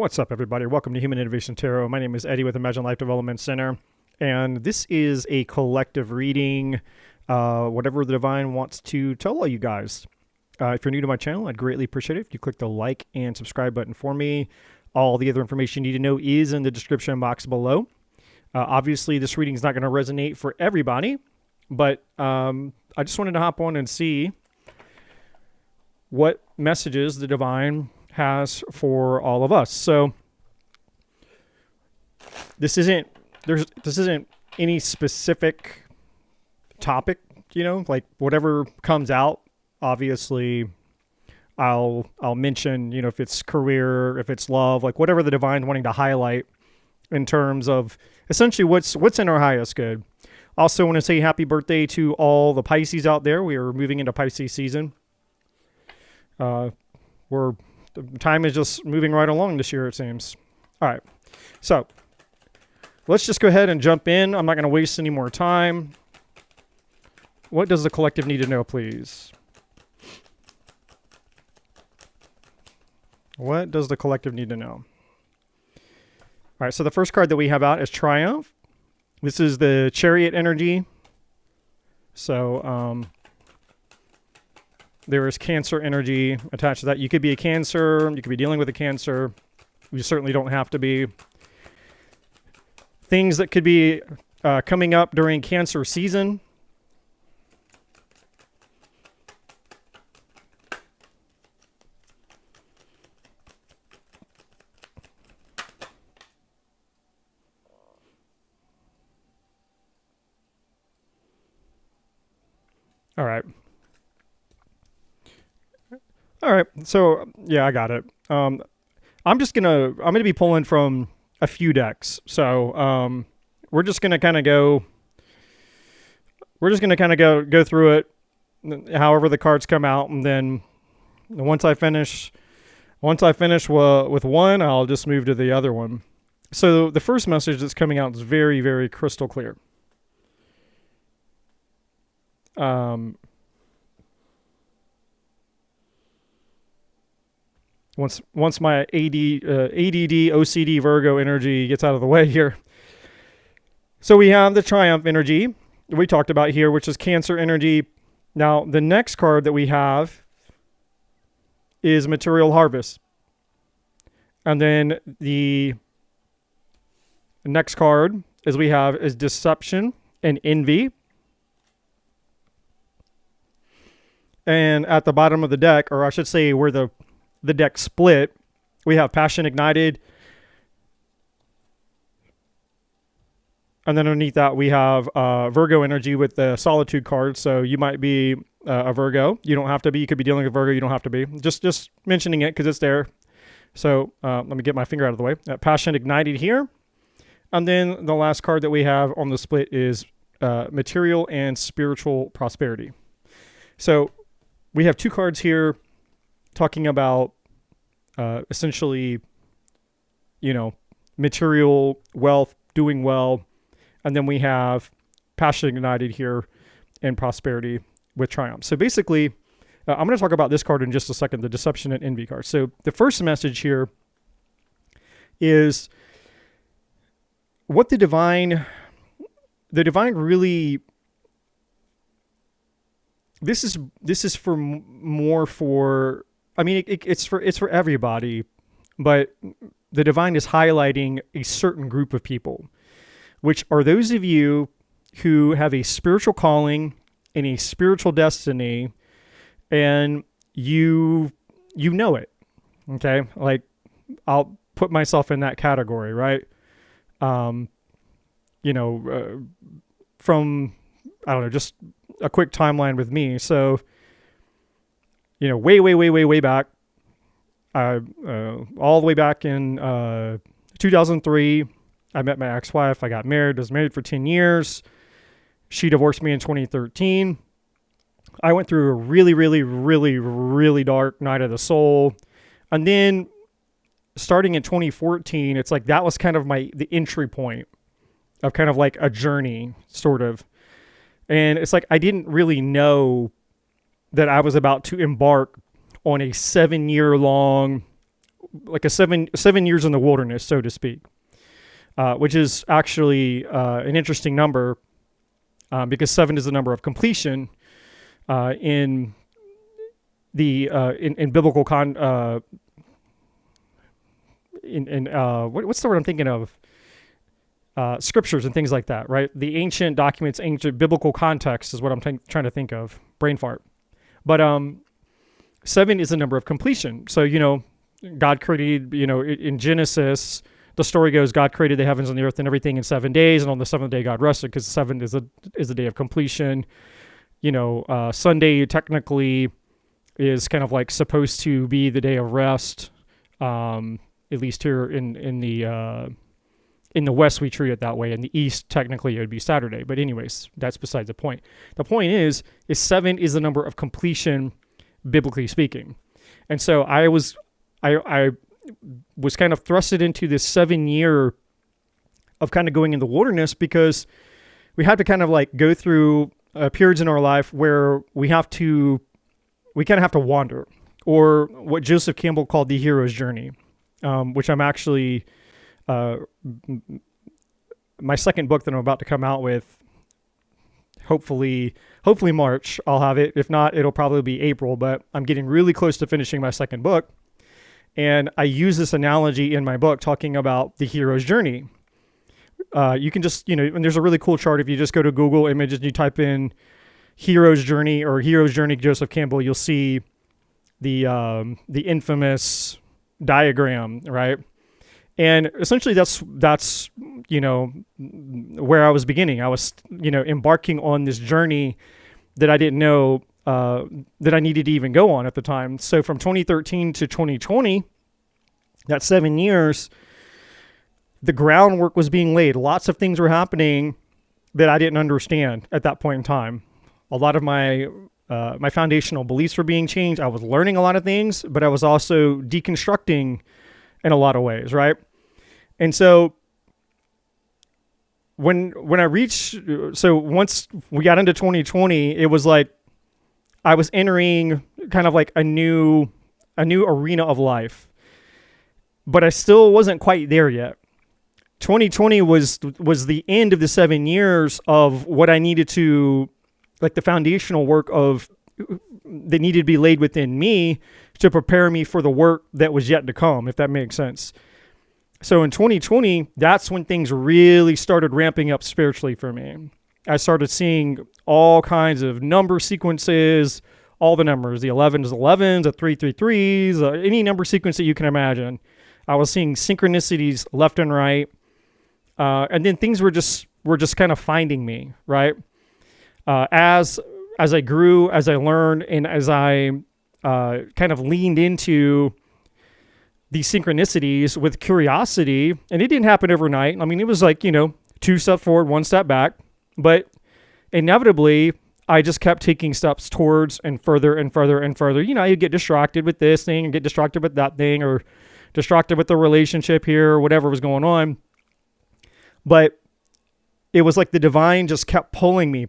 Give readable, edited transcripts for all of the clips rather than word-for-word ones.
What's up, everybody? Welcome to Human Innovation Tarot. My name is Eddie with Imagine Life Development Center, and this is a collective reading, whatever the divine wants to tell all you guys. If you're new to my channel, I'd greatly appreciate it if you click the like and subscribe button for me. All the other information you need to know is in the description box below. Obviously, this reading is not going to resonate for everybody, but I just wanted to hop on and see what messages the divine has for all of us. So this isn't any specific topic, like whatever comes out. Obviously, I'll mention, if it's career, if it's love, like whatever the divine's wanting to highlight in terms of essentially what's in our highest good. Also want to say happy birthday to all the Pisces out there. We are moving into Pisces season. The time is just moving right along this year, it seems. All right. So let's just go ahead and jump in. I'm not going to waste any more time. What does the collective need to know, please? What does the collective need to know? All right. So the first card that we have out is Triumph. This is the Chariot energy. So, there is Cancer energy attached to that. You could be a Cancer. You could be dealing with a Cancer. You certainly don't have to be. Things that could be coming up during Cancer season. All right. All right, so yeah, I got it. I'm gonna be pulling from a few decks. So we're just gonna kind of go through it, however the cards come out, and then once I finish with one, I'll just move to the other one. So the first message that's coming out is very, very crystal clear. Once my ADD, OCD, Virgo energy gets out of the way here. So we have the Triumph energy we talked about here, which is Cancer energy. Now, the next card that we have is Material Harvest. And then the next card is Deception and Envy. And at the bottom of the deck, or I should say where the deck split, we have Passion Ignited. And then underneath that, we have Virgo energy with the Solitude card. So you might be a Virgo. You don't have to be. You could be dealing with Virgo. You don't have to be. Just mentioning it because it's there. So let me get my finger out of the way. Passion Ignited here. And then the last card that we have on the split is Material and Spiritual Prosperity. So we have two cards here talking about essentially, material wealth, doing well. And then we have Passion Ignited here and Prosperity with Triumph. So basically, I'm going to talk about this card in just a second, the Deception and Envy card. So the first message here is what the divine really, this is for more for, it's for everybody, but the divine is highlighting a certain group of people, which are those of you who have a spiritual calling and a spiritual destiny, and you know it. Okay, like I'll put myself in that category, right? From I don't know, just a quick timeline with me. So, way back, all the way back in 2003, I met my ex-wife. I got married, was married for 10 years. She divorced me in 2013. I went through a really, really, really, really dark night of the soul. And then starting in 2014, it's like that was kind of the entry point of kind of like a journey, sort of. And it's like I didn't really know that I was about to embark on a 7-year-long like a seven years in the wilderness, so to speak, which is actually an interesting number because 7 is the number of completion in the in biblical what's the word I'm thinking of? Scriptures and things like that, right? The ancient documents, ancient biblical context is what I'm trying to think of. Brain fart. But 7 is the number of completion. So, God created, in Genesis, the story goes, God created the heavens and the earth and everything in 7 days, and on the seventh day God rested, because 7 is the day of completion. Sunday technically is kind of like supposed to be the day of rest, at least here in the West, we treat it that way. In the East, technically, it would be Saturday. But anyways, that's besides the point. The point is 7 is the number of completion, biblically speaking. And so I was kind of thrusted into this 7 year of kind of going in the wilderness, because we had to kind of like go through periods in our life where we kind of have to wander, or what Joseph Campbell called the hero's journey, which I'm actually... my second book that I'm about to come out with, hopefully March, I'll have it. If not, it'll probably be April, but I'm getting really close to finishing my second book. And I use this analogy in my book talking about the hero's journey. You can just, and there's a really cool chart. If you just go to Google Images and you type in hero's journey or hero's journey Joseph Campbell, you'll see the infamous diagram, right? And essentially that's where I was beginning. I was, embarking on this journey that I didn't know that I needed to even go on at the time. So from 2013 to 2020, that 7 years, the groundwork was being laid. Lots of things were happening that I didn't understand at that point in time. A lot of my foundational beliefs were being changed. I was learning a lot of things, but I was also deconstructing in a lot of ways, right? And so once we got into 2020, it was like I was entering kind of like a new arena of life, but I still wasn't quite there yet. 2020 was the end of the 7 years of what I needed to, like the foundational work that needed to be laid within me to prepare me for the work that was yet to come, if that makes sense. So in 2020, that's when things really started ramping up spiritually for me. I started seeing all kinds of number sequences, all the numbers, the 11s, the 333s, any number sequence that you can imagine. I was seeing synchronicities left and right. And then things were just kind of finding me, right? As I grew, as I learned, and as I kind of leaned into these synchronicities with curiosity, and it didn't happen overnight. I mean, it was like, 2 steps forward, 1 step back, but inevitably I just kept taking steps towards and further and further and further. You get distracted with this thing and get distracted with that thing, or distracted with the relationship here, or whatever was going on. But it was like the divine just kept pulling me.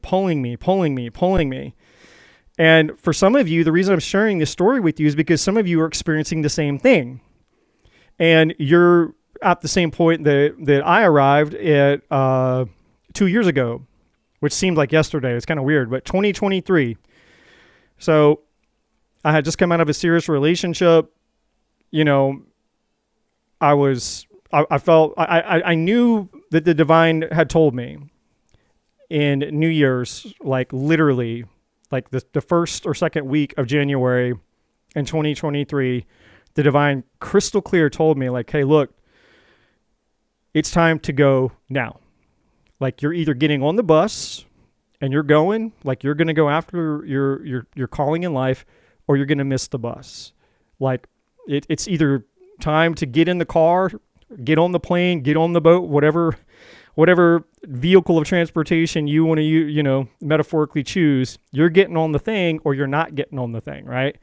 And for some of you, the reason I'm sharing this story with you is because some of you are experiencing the same thing. And you're at the same point that I arrived at 2 years ago, which seemed like yesterday. It's kind of weird, but 2023. So I had just come out of a serious relationship. I knew that the divine had told me in New Year's, like literally, like the first or second week of January in 2023, the divine crystal clear told me, like, hey, look, it's time to go now. Like, you're either getting on the bus and you're going, like you're going to go after your calling in life, or you're going to miss the bus. Like it's either time to get in the car, get on the plane, get on the boat, whatever vehicle of transportation you want to, metaphorically choose. You're getting on the thing, or you're not getting on the thing, right?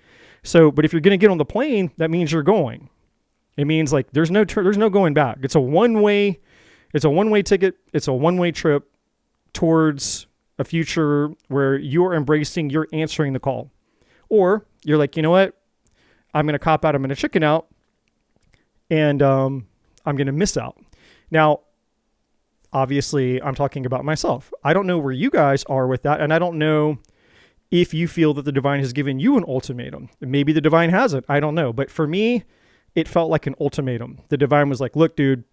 So, but if you're going to get on the plane, that means you're going. It means like there's no going back. It's a one-way ticket. It's a one-way trip towards a future where you're answering the call. Or you're like, you know what? I'm going to cop out. I'm going to chicken out. and I'm going to miss out. Now, obviously, I'm talking about myself. I don't know where you guys are with that, and I don't know if you feel that the divine has given you an ultimatum. Maybe the divine hasn't. I don't know. But for me, it felt like an ultimatum. The divine was like, look, dude,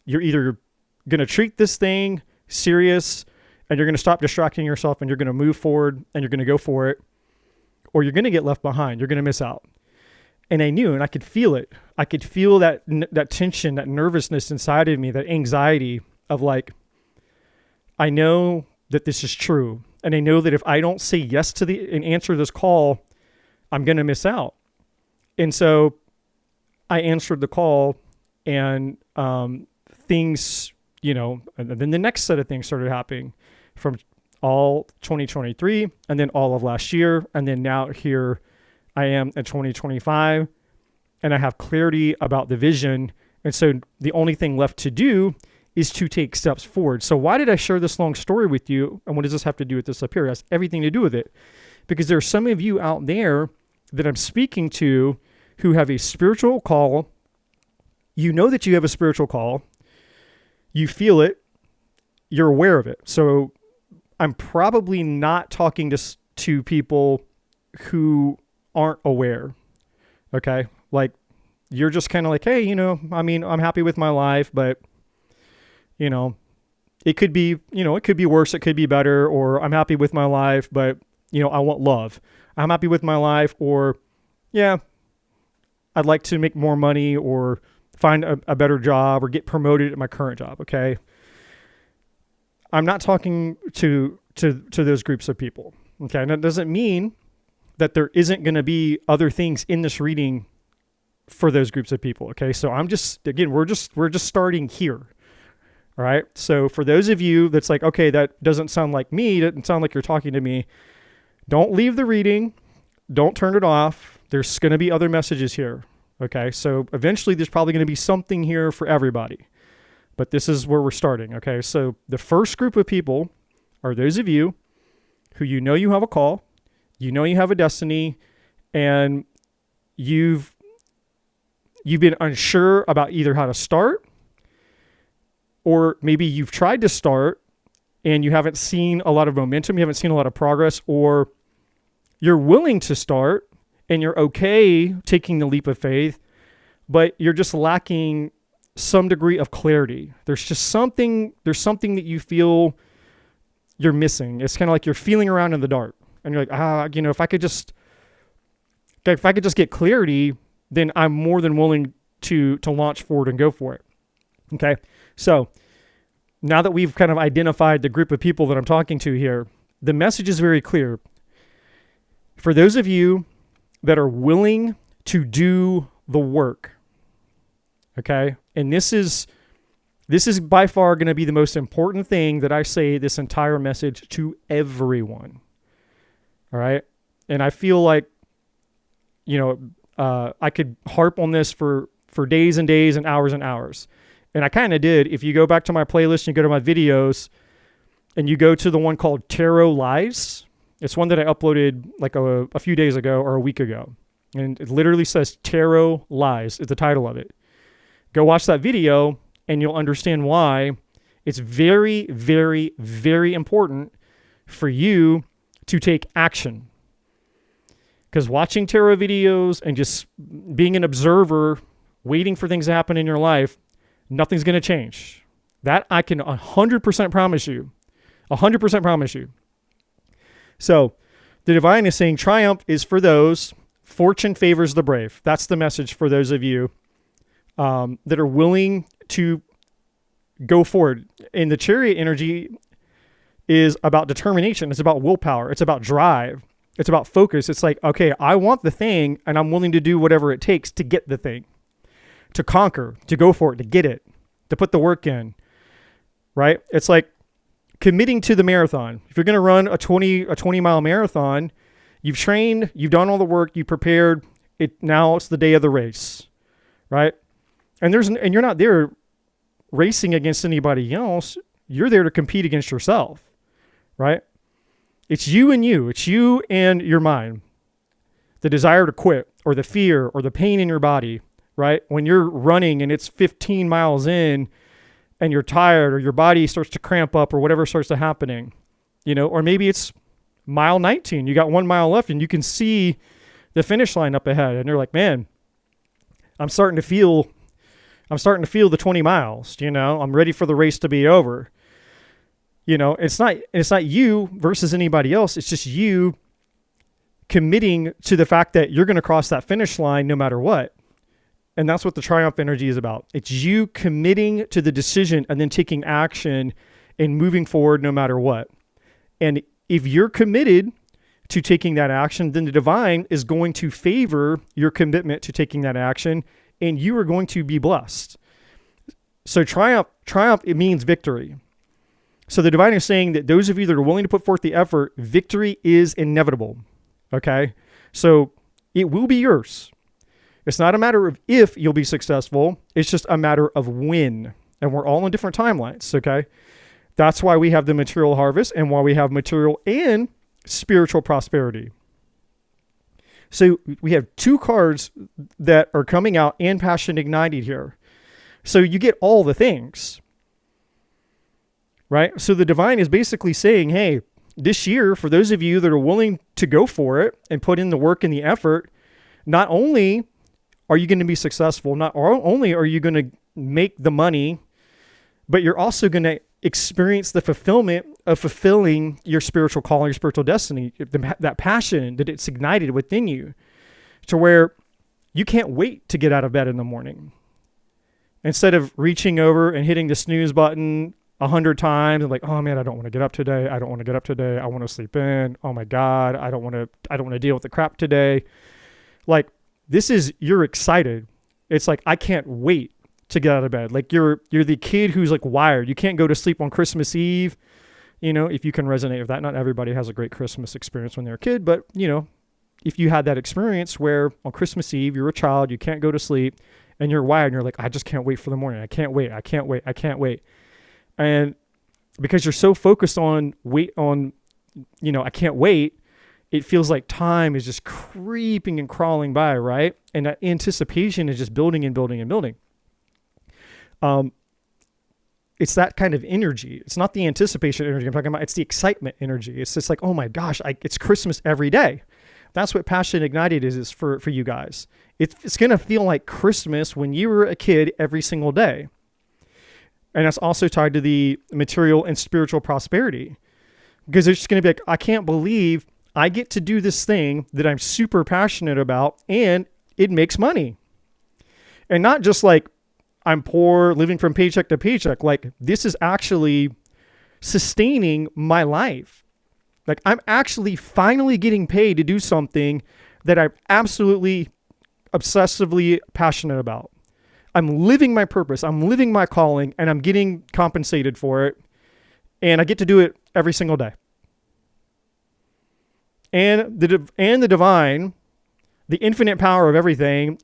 you're either going to treat this thing serious and you're going to stop distracting yourself and you're going to move forward and you're going to go for it, or you're going to get left behind. You're going to miss out. And I knew, and I could feel it. I could feel that tension, that nervousness inside of me, that anxiety of like, I know that this is true. And I know that if I don't say yes to and answer this call, I'm going to miss out. And so I answered the call, and things, and then the next set of things started happening from all 2023 and then all of last year. And then now here I am in 2025, and I have clarity about the vision. And so the only thing left to do is to take steps forward. So why did I share this long story with you? And what does this have to do with this up here? It has everything to do with it. Because there are some of you out there that I'm speaking to who have a spiritual call. You know that you have a spiritual call. You feel it. You're aware of it. So I'm probably not talking to people who aren't aware. Okay? Like, you're just kind of like, hey, I'm happy with my life, but it could be, it could be worse. It could be better. Or I'm happy with my life, but, I want love. I'm happy with my life, or, yeah, I'd like to make more money or find a better job or get promoted at my current job. Okay. I'm not talking to those groups of people. Okay. And that doesn't mean that there isn't going to be other things in this reading for those groups of people. Okay. So we're just starting here. All right. So for those of you that's like, okay, that doesn't sound like me. Doesn't sound like you're talking to me. Don't leave the reading. Don't turn it off. There's going to be other messages here. Okay. So eventually there's probably going to be something here for everybody, but this is where we're starting. Okay. So the first group of people are those of you who, you have a call, you have a destiny, and you've been unsure about either how to start, or maybe you've tried to start and you haven't seen a lot of momentum, you haven't seen a lot of progress, or you're willing to start and you're okay taking the leap of faith, but you're just lacking some degree of clarity. There's something that you feel you're missing. It's kind of like you're feeling around in the dark and you're like, if I could just get clarity, then I'm more than willing to launch forward and go for it. Okay. So now that we've kind of identified the group of people that I'm talking to here, the message is very clear. For those of you that are willing to do the work, okay? And this is by far going to be the most important thing that I say this entire message to everyone. All right? And I feel like, I could harp on this for days and days and hours. And I kind of did. If you go back to my playlist and you go to my videos and you go to the one called Tarot Lies, it's one that I uploaded like a few days ago or a week ago. And it literally says Tarot Lies is the title of it. Go watch that video and you'll understand why it's very, very, very important for you to take action. Because watching tarot videos and just being an observer, waiting for things to happen in your life, nothing's going to change. That I can 100% promise you. 100% promise you. So the divine is saying triumph is for those, fortune favors the brave. That's the message for those of you that are willing to go forward. And the chariot energy is about determination. It's about willpower. It's about drive. It's about focus. It's like, okay, I want the thing and I'm willing to do whatever it takes to get the thing, to conquer, to go for it, to get it, to put the work in, right? It's like committing to the marathon. If you're going to run a 20 mile marathon, you've trained, you've done all the work, you prepared it. Now it's the day of the race, right? And you're not there racing against anybody else. You're there to compete against yourself, right? It's you and you. It's you and your mind. The desire to quit, or the fear, or the pain in your body, right? When you're running and it's 15 miles in and you're tired or your body starts to cramp up or whatever starts to happening, or maybe it's mile 19, you got 1 mile left and you can see the finish line up ahead and you're like, man, I'm starting to feel the 20 miles, I'm ready for the race to be over. It's not you versus anybody else. It's just you committing to the fact that you're going to cross that finish line no matter what. And that's what the triumph energy is about. It's you committing to the decision and then taking action and moving forward no matter what. And if you're committed to taking that action, then the divine is going to favor your commitment to taking that action, and you are going to be blessed. So triumph, it means victory. So the divine is saying that those of you that are willing to put forth the effort, victory is inevitable. Okay? So it will be yours. It's not a matter of if you'll be successful. It's just a matter of when. And we're all on different timelines, okay? That's why we have the material harvest and why we have material and spiritual prosperity. So we have 2 cards that are coming out and passion ignited here. So you get all the things, right? So the divine is basically saying, hey, this year, for those of you that are willing to go for it and put in the work and the effort, not only are you going to be successful, not only are you going to make the money, but you're also going to experience the fulfillment of fulfilling your spiritual calling, your spiritual destiny, that passion that it's ignited within you to where you can't wait to get out of bed in the morning. Instead of reaching over and hitting the snooze button 100 times and like, oh man, I don't want to get up today. I don't want to get up today. I want to sleep in. Oh my God. I don't want to deal with the crap today. Like, you're excited. It's like, I can't wait to get out of bed. Like you're the kid who's like wired. You can't go to sleep on Christmas Eve. If you can resonate with that, not everybody has a great Christmas experience when they're a kid, but if you had that experience where on Christmas Eve, you're a child, you can't go to sleep and you're wired and you're like, I just can't wait for the morning. I can't wait. I can't wait. I can't wait. And because you're so focused on I can't wait, it feels like time is just creeping and crawling by, right? And that anticipation is just building and building and building. It's that kind of energy. It's not the anticipation energy I'm talking about. It's the excitement energy. It's just like, oh my gosh, it's Christmas every day. That's what Passion Ignited is for you guys. It's going to feel like Christmas when you were a kid every single day. And that's also tied to the material and spiritual prosperity. Because it's just going to be like, I can't believe I get to do this thing that I'm super passionate about and it makes money. And not just like I'm poor, living from paycheck to paycheck. Like this is actually sustaining my life. Like I'm actually finally getting paid to do something that I'm absolutely obsessively passionate about. I'm living my purpose. I'm living my calling and I'm getting compensated for it. And I get to do it every single day. And the divine, the infinite power of everything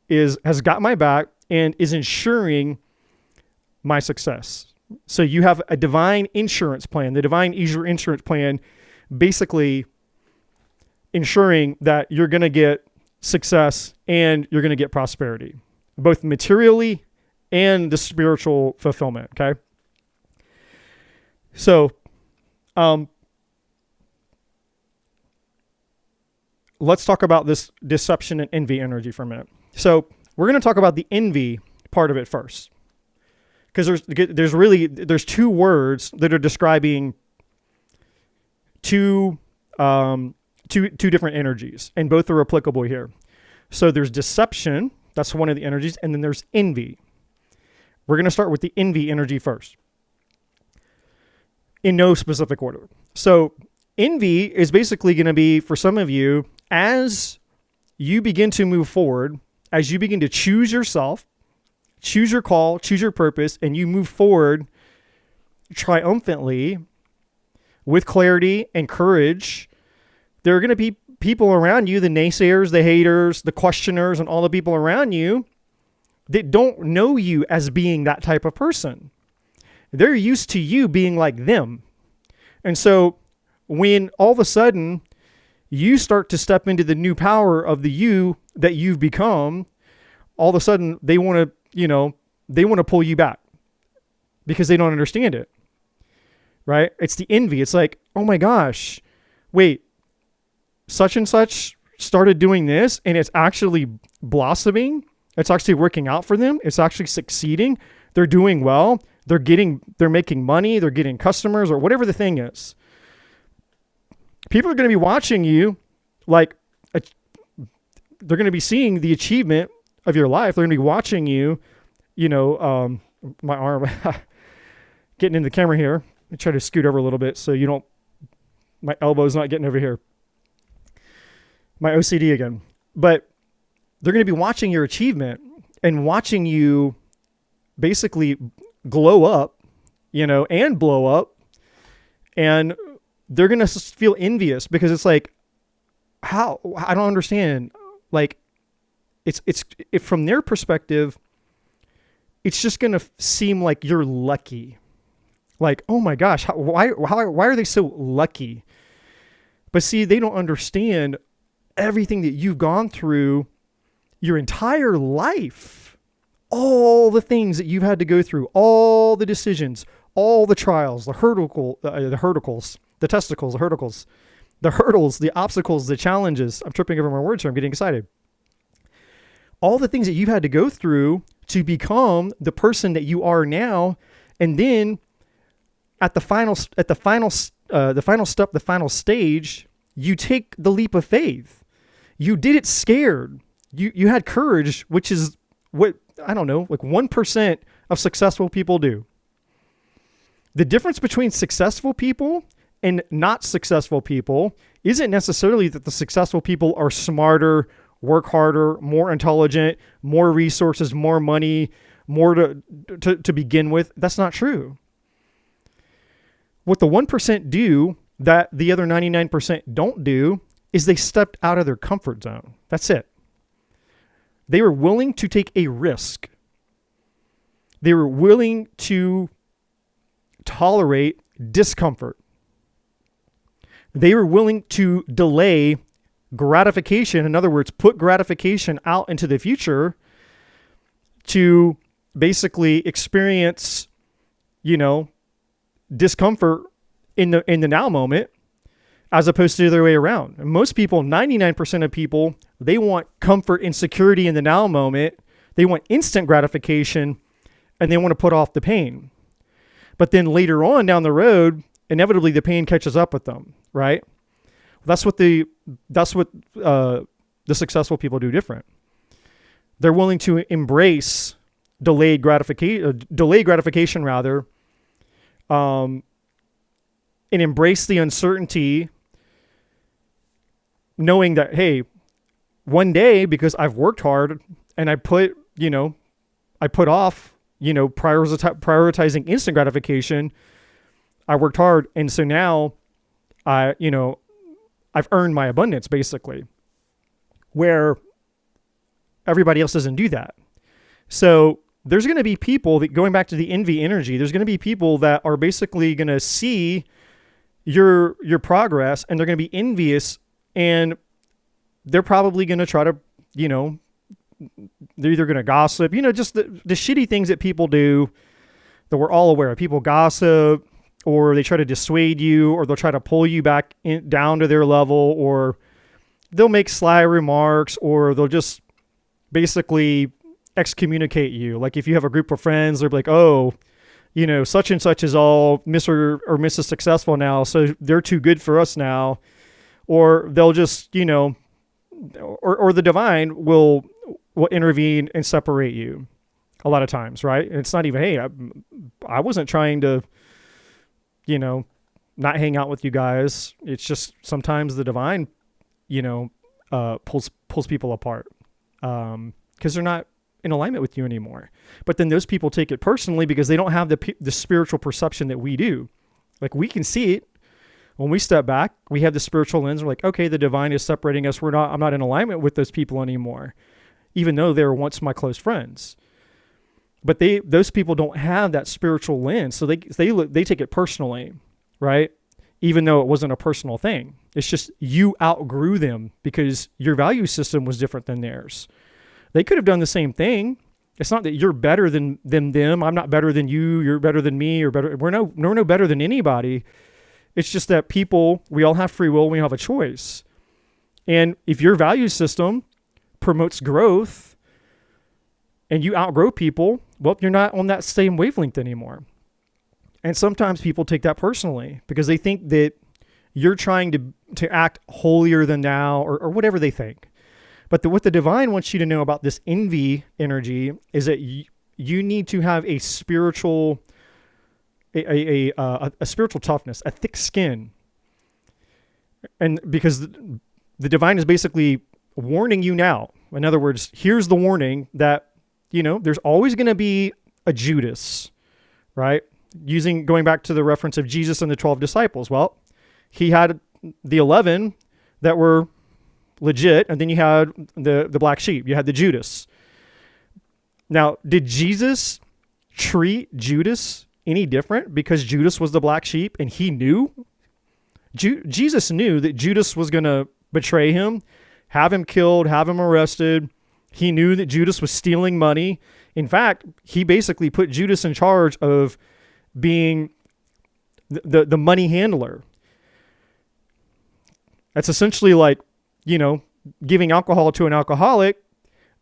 has got my back and is ensuring my success. So you have a divine insurance plan. The divine insurance plan basically ensuring that you're going to get success and you're going to get prosperity, both materially and the spiritual fulfillment, okay? So, let's talk about this deception and envy energy for a minute. So we're going to talk about the envy part of it first, because there's 2 words that are describing two different energies, and both are applicable here. So there's deception, that's one of the energies, and then there's envy. We're going to start with the envy energy first, in no specific order. So envy is basically going to be, for some of you, as you begin to move forward, as you begin to choose yourself, choose your call, choose your purpose, and you move forward triumphantly with clarity and courage, there are going to be people around you, the naysayers, the haters, the questioners, and all the people around you that don't know you as being that type of person. They're used to you being like them. And so when all of a sudden you start to step into the new power of the you that you've become, all of a sudden they want to, they want to pull you back because they don't understand it, right? It's the envy. It's like, oh my gosh, wait, such and such started doing this and it's actually blossoming. It's actually working out for them. It's actually succeeding. They're doing well. They're making money. They're getting customers or whatever the thing is. People are going to be watching you like, they're going to be seeing the achievement of your life. They're going to be watching you, my arm getting in the camera here. I try to scoot over a little bit so my elbow's not getting over here. My OCD again. But they're going to be watching your achievement and watching you basically glow up, and blow up. And they're going to feel envious because it's like, how? I don't understand. Like, it's from their perspective, it's just going to seem like you're lucky. Like, oh my gosh, why are they so lucky? But see, they don't understand everything that you've gone through your entire life. All the things that you've had to go through, all the decisions, all the trials, the hurdles, the testicles, the hurdles, the obstacles, the challenges. I'm tripping over my words here. I'm getting excited. All the things that you've had to go through to become the person that you are now. And then at the final step, the final stage, you take the leap of faith. You did it scared. You had courage, which is what, I don't know, like 1% of successful people do. The difference between successful people and not successful people isn't necessarily that the successful people are smarter, work harder, more intelligent, more resources, more money, more to begin with. That's not true. What the 1% do that the other 99% don't do is they stepped out of their comfort zone. That's it. They were willing to take a risk. They were willing to tolerate discomfort. They were willing to delay gratification. In other words, put gratification out into the future to basically experience, discomfort in the now moment, as opposed to the other way around. And most people, 99% of people, they want comfort and security in the now moment. They want instant gratification and they want to put off the pain. But then later on down the road, inevitably the pain catches up with them, right? That's what the successful people do different. They're willing to embrace delayed gratification rather, and embrace the uncertainty, knowing that, hey, one day, because I've worked hard and I put off, prioritizing instant gratification, I worked hard. And so now I've earned my abundance basically, where everybody else doesn't do that. So there's going to be people that, going back to the envy energy, there's going to be people that are basically going to see your progress and they're going to be envious, and they're probably going to try to, they're either going to gossip, just the shitty things that people do that we're all aware of. People gossip, or they try to dissuade you, or they'll try to pull you back down to their level, or they'll make sly remarks, or they'll just basically excommunicate you. Like if you have a group of friends, they're like, oh, such and such is all Mr. or Mrs. Successful now, so they're too good for us now. Or they'll just, or the divine will intervene and separate you a lot of times, right? And it's not even, hey, I wasn't trying to, not hang out with you guys. It's just sometimes the divine, pulls people apart because they're not in alignment with you anymore. But then those people take it personally because they don't have the spiritual perception that we do. Like we can see it. When we step back, we have the spiritual lens. We're like, okay, the divine is separating us. I'm not in alignment with those people anymore, even though they were once my close friends. But those people don't have that spiritual lens, so they take it personally, right? Even though it wasn't a personal thing. It's just you outgrew them because your value system was different than theirs. They could have done the same thing. It's not that you're better than them. I'm not better than you. You're better than me. Or better. We're no better than anybody. It's just that people, we all have free will. We have a choice. And if your value system promotes growth and you outgrow people, well, you're not on that same wavelength anymore. And sometimes people take that personally because they think that you're trying to act holier than thou or whatever they think. But what the divine wants you to know about this envy energy is that you need to have a spiritual, a spiritual toughness, a thick skin. And because the divine is basically warning you now. In other words, here's the warning that, there's always going to be a Judas, right? Going back to the reference of Jesus and the 12 disciples. Well, he had the 11 that were legit, and then you had the black sheep. You had the Judas. Now, did Jesus treat Judas any different because Judas was the black sheep and he knew? Jesus knew that Judas was going to betray him, have him killed, have him arrested. He knew that Judas was stealing money. In fact, he basically put Judas in charge of being the money handler. That's essentially like, giving alcohol to an alcoholic,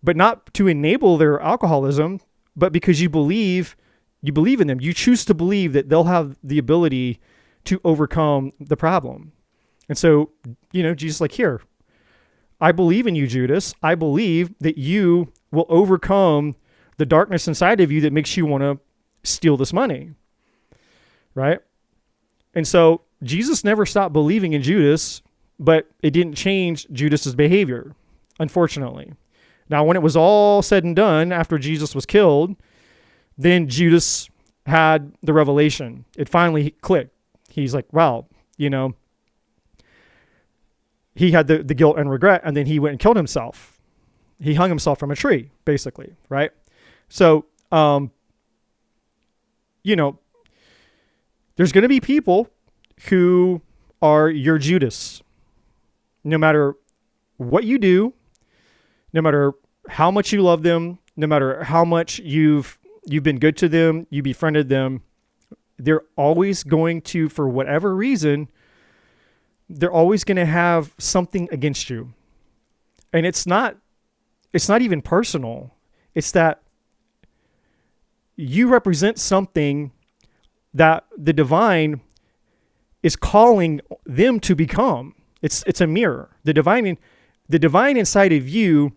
but not to enable their alcoholism, but because you believe in them. You choose to believe that they'll have the ability to overcome the problem. And so, Jesus like, here, I believe in you, Judas. I believe that you will overcome the darkness inside of you that makes you want to steal this money. Right? And so Jesus never stopped believing in Judas, but it didn't change Judas's behavior, unfortunately. Now, when it was all said and done, after Jesus was killed, then Judas had the revelation. It finally clicked. He's like, wow, he had the guilt and regret, and then he went and killed himself. He hung himself from a tree, basically, right? So, there's going to be people who are your Judas. No matter what you do, no matter how much you love them, no matter how much you've been good to them, you befriended them, they're always going to, for whatever reason, they're always going to have something against you. And it's not even personal. It's that you represent something that the divine is calling them to become. It's a mirror. The divine inside of you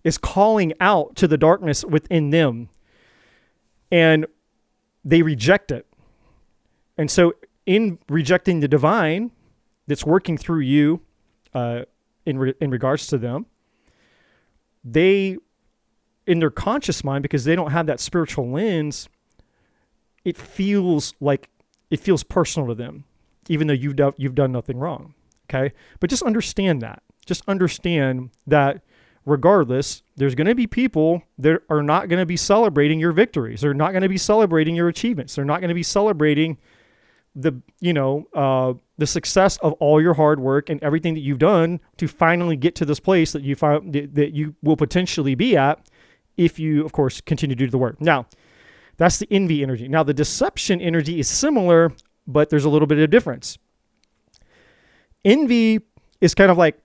is calling out to the darkness within them, and they reject it. And so in rejecting the divine that's working through you in regards to them, they, in their conscious mind, because they don't have that spiritual lens, it feels personal to them, even though you've done nothing wrong. Okay? But just understand that. Just understand that regardless, there's going to be people that are not going to be celebrating your victories. They're not going to be celebrating your achievements. They're not going to be celebrating the success of all your hard work and everything that you've done to finally get to this place that you will potentially be at if you, of course, continue to do the work. Now, that's the envy energy. Now, the deception energy is similar, but there's a little bit of difference. Envy is kind of like,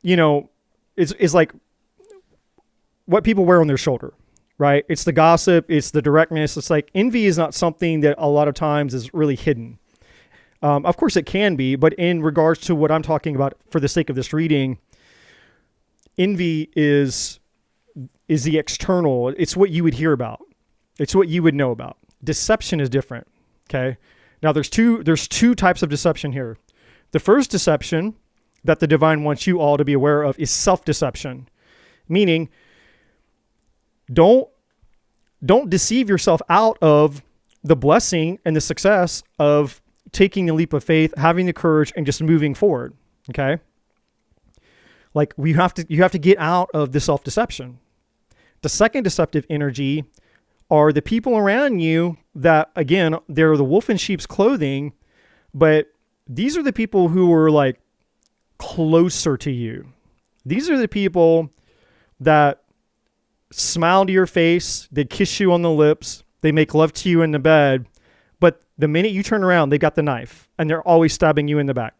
it's like what people wear on their shoulder, right? It's the gossip, it's the directness. It's like envy is not something that a lot of times is really hidden. Of course it can be, but in regards to what I'm talking about for the sake of this reading, envy is the external. It's what you would hear about. It's what you would know about. Deception is different. Okay. Now there's two types of deception here. The first deception that the divine wants you all to be aware of is self-deception, meaning don't deceive yourself out of the blessing and the success of taking the leap of faith, having the courage, and just moving forward. Okay. Like you have to get out of the self-deception. The second deceptive energy are the people around you that, again, they're the wolf in sheep's clothing, but these are the people who are like closer to you. These are the people that smile to your face, they kiss you on the lips, they make love to you in the bed, but the minute you turn around, they got the knife and they're always stabbing you in the back.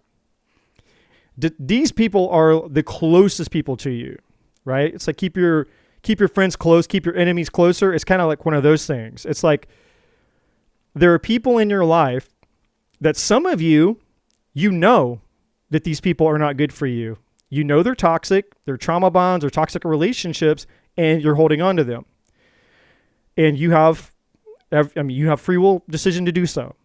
These people are the closest people to you, right? It's like keep your friends close, keep your enemies closer. It's kind of like one of those things. It's like there are people in your life that some of you know that these people are not good for you. You know they're toxic, they're trauma bonds or toxic relationships, and you're holding on to them. And you have free will decision to do so.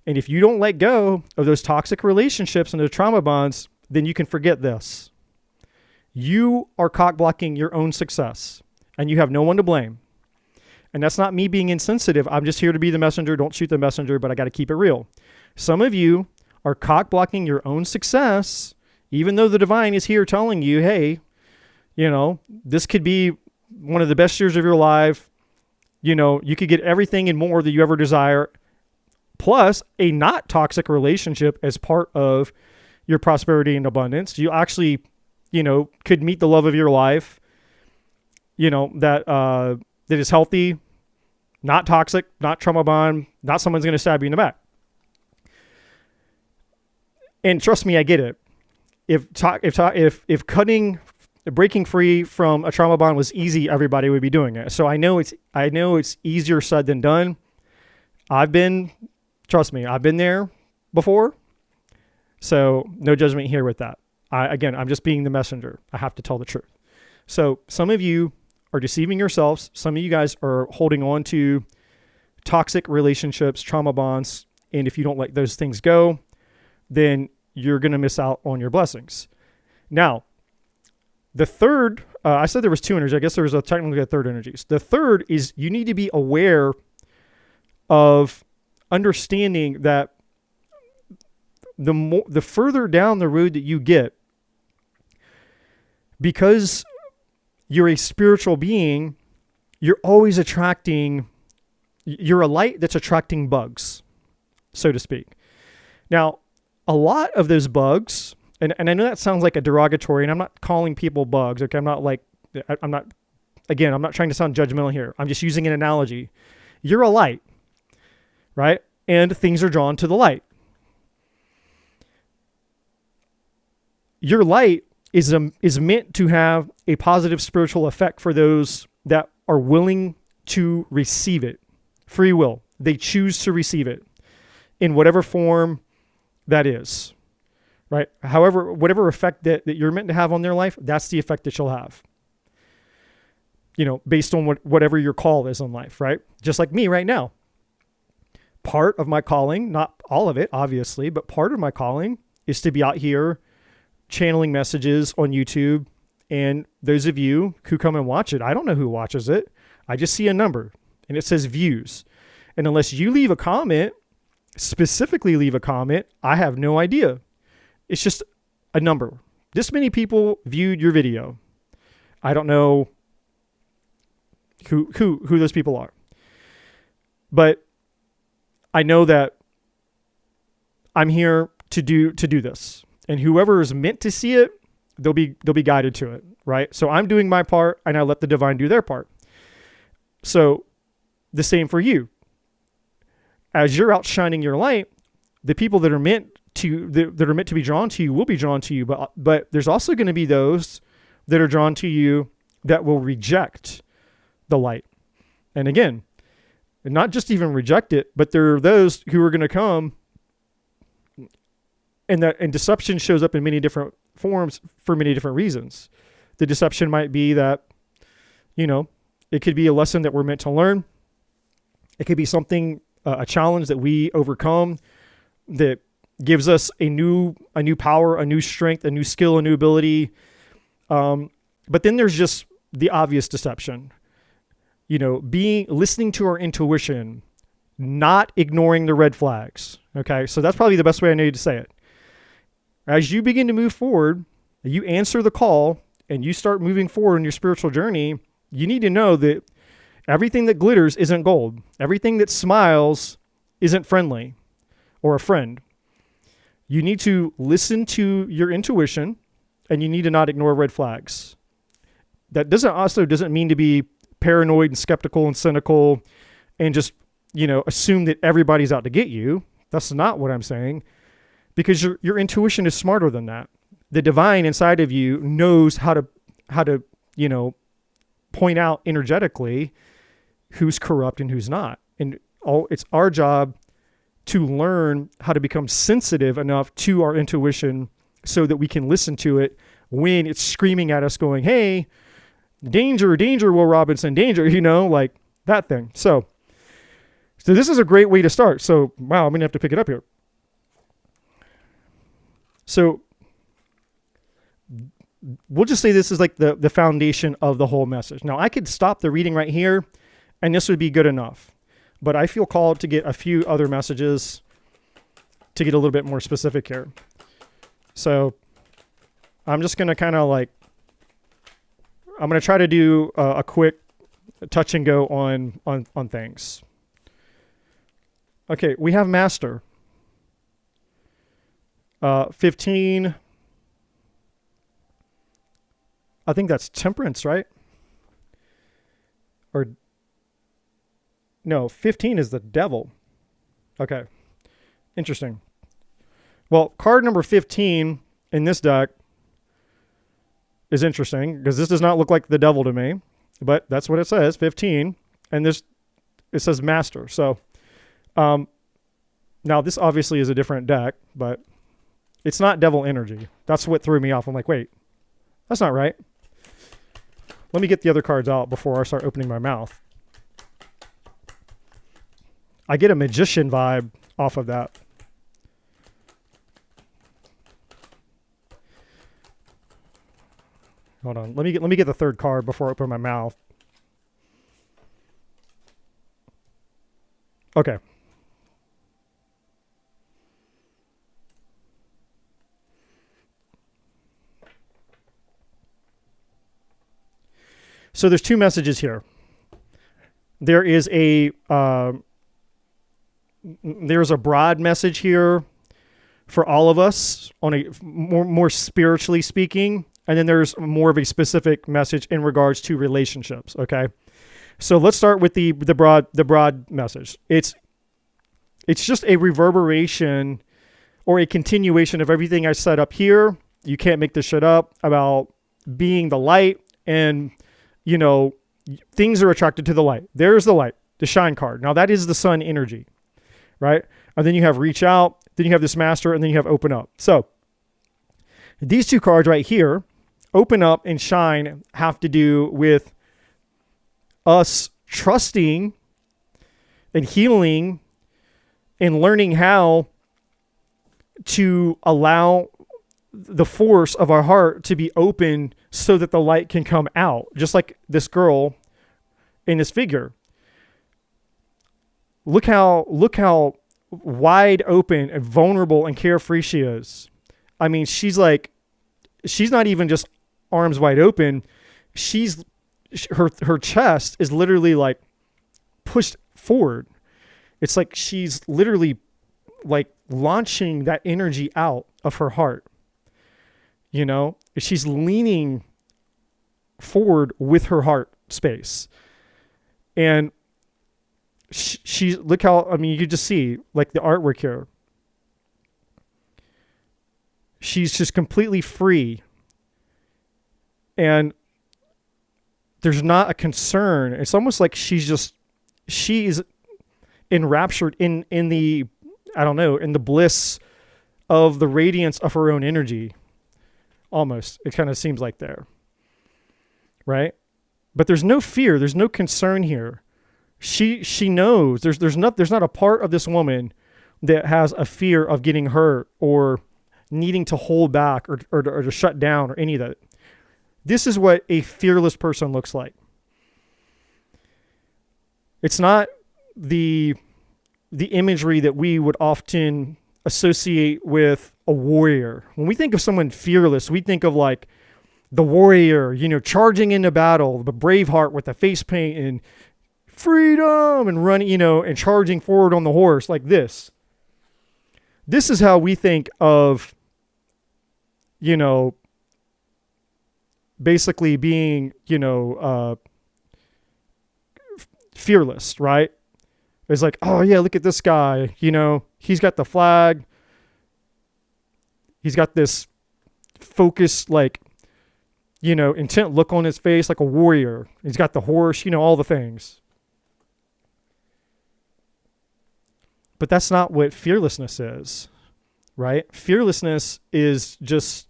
And if you don't let go of those toxic relationships and those trauma bonds, then you can forget this. You are cock blocking your own success, and you have no one to blame. And that's not me being insensitive. I'm just here to be the messenger. Don't shoot the messenger, but I got to keep it real. Some of you are cock blocking your own success, even though the divine is here telling you, hey, this could be one of the best years of your life. You could get everything and more that you ever desire, plus a not toxic relationship as part of your prosperity and abundance. You actually, could meet the love of your life, that is healthy, not toxic, not trauma bond, not someone's going to stab you in the back. And trust me, I get it. If breaking free from a trauma bond was easy, everybody would be doing it. So I know it's easier said than done. Trust me, I've been there before. So no judgment here with that. I'm just being the messenger. I have to tell the truth. So some of you are deceiving yourselves. Some of you guys are holding on to toxic relationships, trauma bonds. And if you don't let those things go, then you're going to miss out on your blessings. Now, the third, I said there was two energies. I guess there was technically a third energies. The third is you need to be aware of understanding that the further down the road that you get, because you're a spiritual being, you're always you're a light that's attracting bugs, so to speak. Now, a lot of those bugs, and I know that sounds like a derogatory, and I'm not calling people bugs, okay? I'm not trying to sound judgmental here. I'm just using an analogy. You're a light, right? And things are drawn to the light. Your light is meant to have a positive spiritual effect for those that are willing to receive it. Free will. They choose to receive it in whatever form that is, right? However, whatever effect that you're meant to have on their life, that's the effect that you'll have, based on whatever your call is in life, right? Just like me right now. Part of my calling, not all of it, obviously, but part of my calling is to be out here channeling messages on YouTube. And those of you who come and watch it, I don't know who watches it. I just see a number and it says views. And unless you leave a comment, specifically leave a comment, I have no idea. It's just a number. This many people viewed your video. I don't know who those people are. But I know that I'm here to do this. And whoever is meant to see it, they'll be guided to it, right? So I'm doing my part and I let the divine do their part. So the same for you. As you're outshining your light, the people that are meant to be drawn to you will be drawn to you, but there's also going to be those that are drawn to you that will reject the light. And again, not just even reject it, but there are those who are going to come, and deception shows up in many different forms for many different reasons. The deception might be that, it could be a lesson that we're meant to learn. It could be something, a challenge that we overcome that gives us a new power, a new strength, a new skill, a new ability. But then there's just the obvious deception, listening to our intuition, not ignoring the red flags. Okay. So that's probably the best way I know to say it. As you begin to move forward, you answer the call and you start moving forward in your spiritual journey, you need to know that everything that glitters isn't gold. Everything that smiles isn't friendly or a friend. You need to listen to your intuition and you need to not ignore red flags. That doesn't mean to be paranoid and skeptical and cynical and just, assume that everybody's out to get you. That's not what I'm saying, because your intuition is smarter than that. The divine inside of you knows how to point out energetically who's corrupt and who's not. And it's our job to learn how to become sensitive enough to our intuition so that we can listen to it when it's screaming at us going, hey, danger, danger, Will Robinson, danger, like that thing. So this is a great way to start. So, wow, I'm going to have to pick it up here. So we'll just say this is like the foundation of the whole message. Now, I could stop the reading right here, and this would be good enough. But I feel called to get a few other messages to get a little bit more specific here. So I'm just going to kind of I'm going to try to do a quick touch and go on things. Okay, we have Master. 15. I think that's Temperance, right? Or no, 15 is the Devil. Okay, interesting. Well, card number 15 in this deck is interesting because this does not look like the Devil to me, but that's what it says, 15. And it says Master. So now this obviously is a different deck, but it's not Devil energy. That's what threw me off. I'm like, wait, that's not right. Let me get the other cards out before I start opening my mouth. I get a magician vibe off of that. Hold on. Let me get the third card before I open my mouth. Okay. So there's two messages here. There is there's a broad message here for all of us on a more spiritually speaking, and then there's more of a specific message in regards to relationships. Okay, so let's start with the broad message. It's just a reverberation or a continuation of everything I said up here. You can't make this shit up about being the light, and things are attracted to the light. There's the light, the shine card. Now that is the sun energy, right? And then you have reach out, then you have this Master, and then you have open up. So these two cards right here, open up and shine, have to do with us trusting and healing and learning how to allow the force of our heart to be open so that the light can come out. Just like this girl in this figure. Look how wide open and vulnerable and carefree she is. I mean, she's not even just arms wide open. Her chest is literally like pushed forward. It's like she's literally like launching that energy out of her heart. She's leaning forward with her heart space. And she's, look how, you could just see like the artwork here. She's just completely free. And there's not a concern. It's almost like she's enraptured in the, in the bliss of the radiance of her own energy. Almost. It kind of seems like there. Right? But there's no fear. There's no concern here. She knows there's not a part of this woman that has a fear of getting hurt or needing to hold back or to shut down or any of that. This is what a fearless person looks like. It's not the imagery that we would often associate with a warrior. When we think of someone fearless, we think of like the warrior, charging into battle, the Braveheart with the face paint and freedom and running, and charging forward on the horse like this. This is how we think of, basically being, fearless, right? It's like, oh yeah, look at this guy. He's got the flag. He's got this focused, intent look on his face, like a warrior. He's got the horse, all the things. But that's not what fearlessness is, right? Fearlessness is just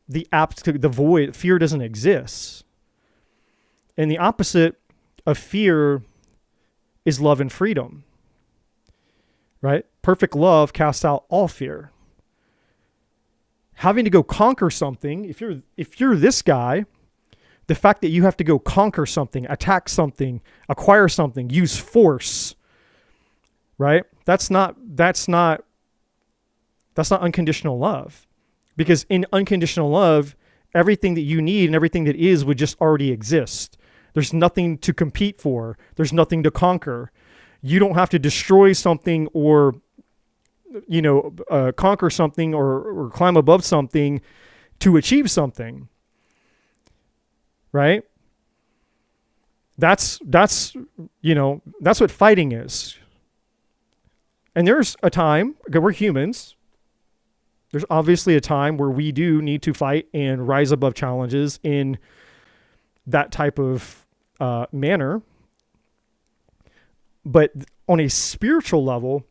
the void. Fear doesn't exist. And the opposite of fear is love and freedom, right? Perfect love casts out all fear. Having to go conquer something, if you're this guy, the fact that you have to go conquer something, attack something, acquire something, use force, right? That's not unconditional love. Because in unconditional love, everything that you need and everything that is would just already exist. There's nothing to compete for. There's nothing to conquer. You don't have to destroy something or conquer something or climb above something to achieve something, right? That's what fighting is. And there's a time, we're humans. There's obviously a time where we do need to fight and rise above challenges in that type of manner. But on a spiritual level,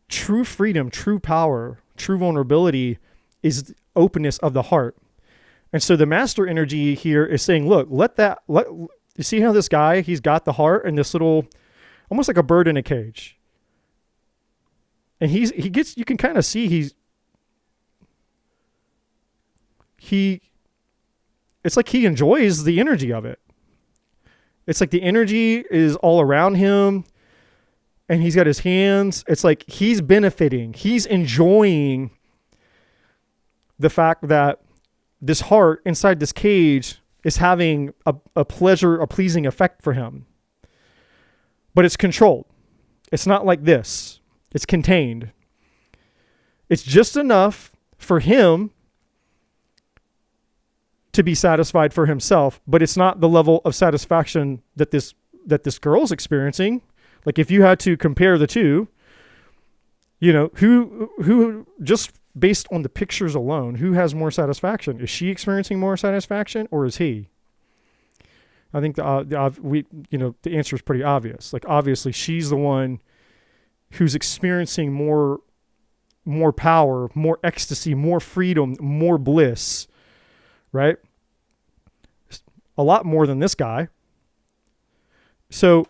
true freedom, true power, true vulnerability is openness of the heart. And so the master energy here is saying, look, you see how this guy, he's got the heart and this little, almost like a bird in a cage. And you can kind of see it's like he enjoys the energy of it. It's like the energy is all around him and he's got his hands. It's like he's benefiting. He's enjoying the fact that this heart inside this cage is having a pleasing effect for him. But it's controlled. It's not like this. It's contained. It's just enough for him to be satisfied for himself, but it's not the level of satisfaction that this girl's experiencing. Like if you had to compare the two, who just based on the pictures alone, who has more satisfaction? Is she experiencing more satisfaction or is he? I think the answer is pretty obvious. Like obviously she's the one who's experiencing more power, more ecstasy, more freedom, more bliss, right? A lot more than this guy. So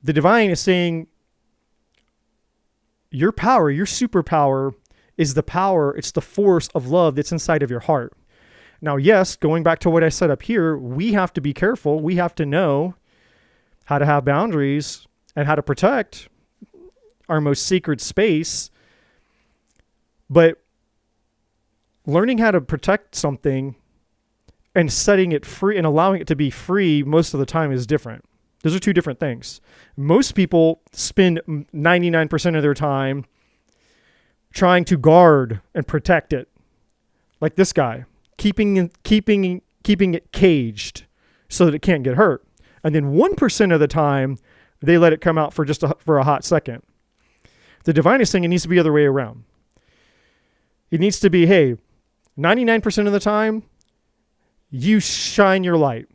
the divine is saying your power, your superpower is the power, it's the force of love that's inside of your heart. Now, yes, going back to what I said up here, we have to be careful. We have to know how to have boundaries and how to protect our most sacred space. But learning how to protect something and setting it free and allowing it to be free most of the time is different. Those are two different things. Most people spend 99% of their time trying to guard and protect it. Like this guy, keeping it caged so that it can't get hurt. And then 1% of the time, they let it come out for a hot second. The divine is saying it needs to be the other way around. It needs to be, hey, 99% of the time, you shine your light.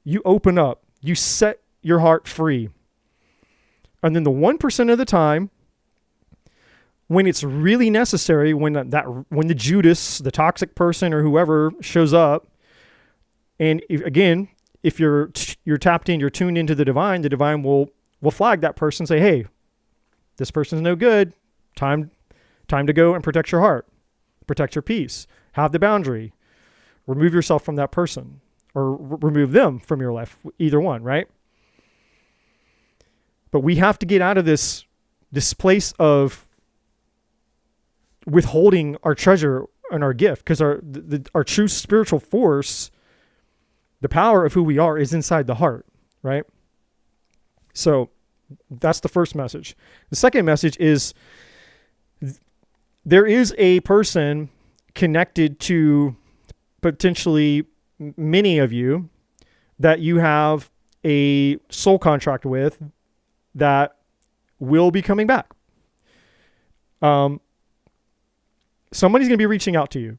You open up. You set your heart free. And then the 1% of the time, when it's really necessary, when the Judas, the toxic person or whoever shows up, and if you're tapped in, you're tuned into the divine will flag that person, say, hey, this person's no good. Time to go and protect your heart. Protect your peace. Have the boundary. Remove yourself from that person or remove them from your life. Either one, right? But we have to get out of this place of withholding our treasure and our gift, because our true spiritual force, the power of who we are, is inside the heart, right? So that's the first message. The second message is there is a person connected to potentially many of you that you have a soul contract with that will be coming back. Somebody's going to be reaching out to you,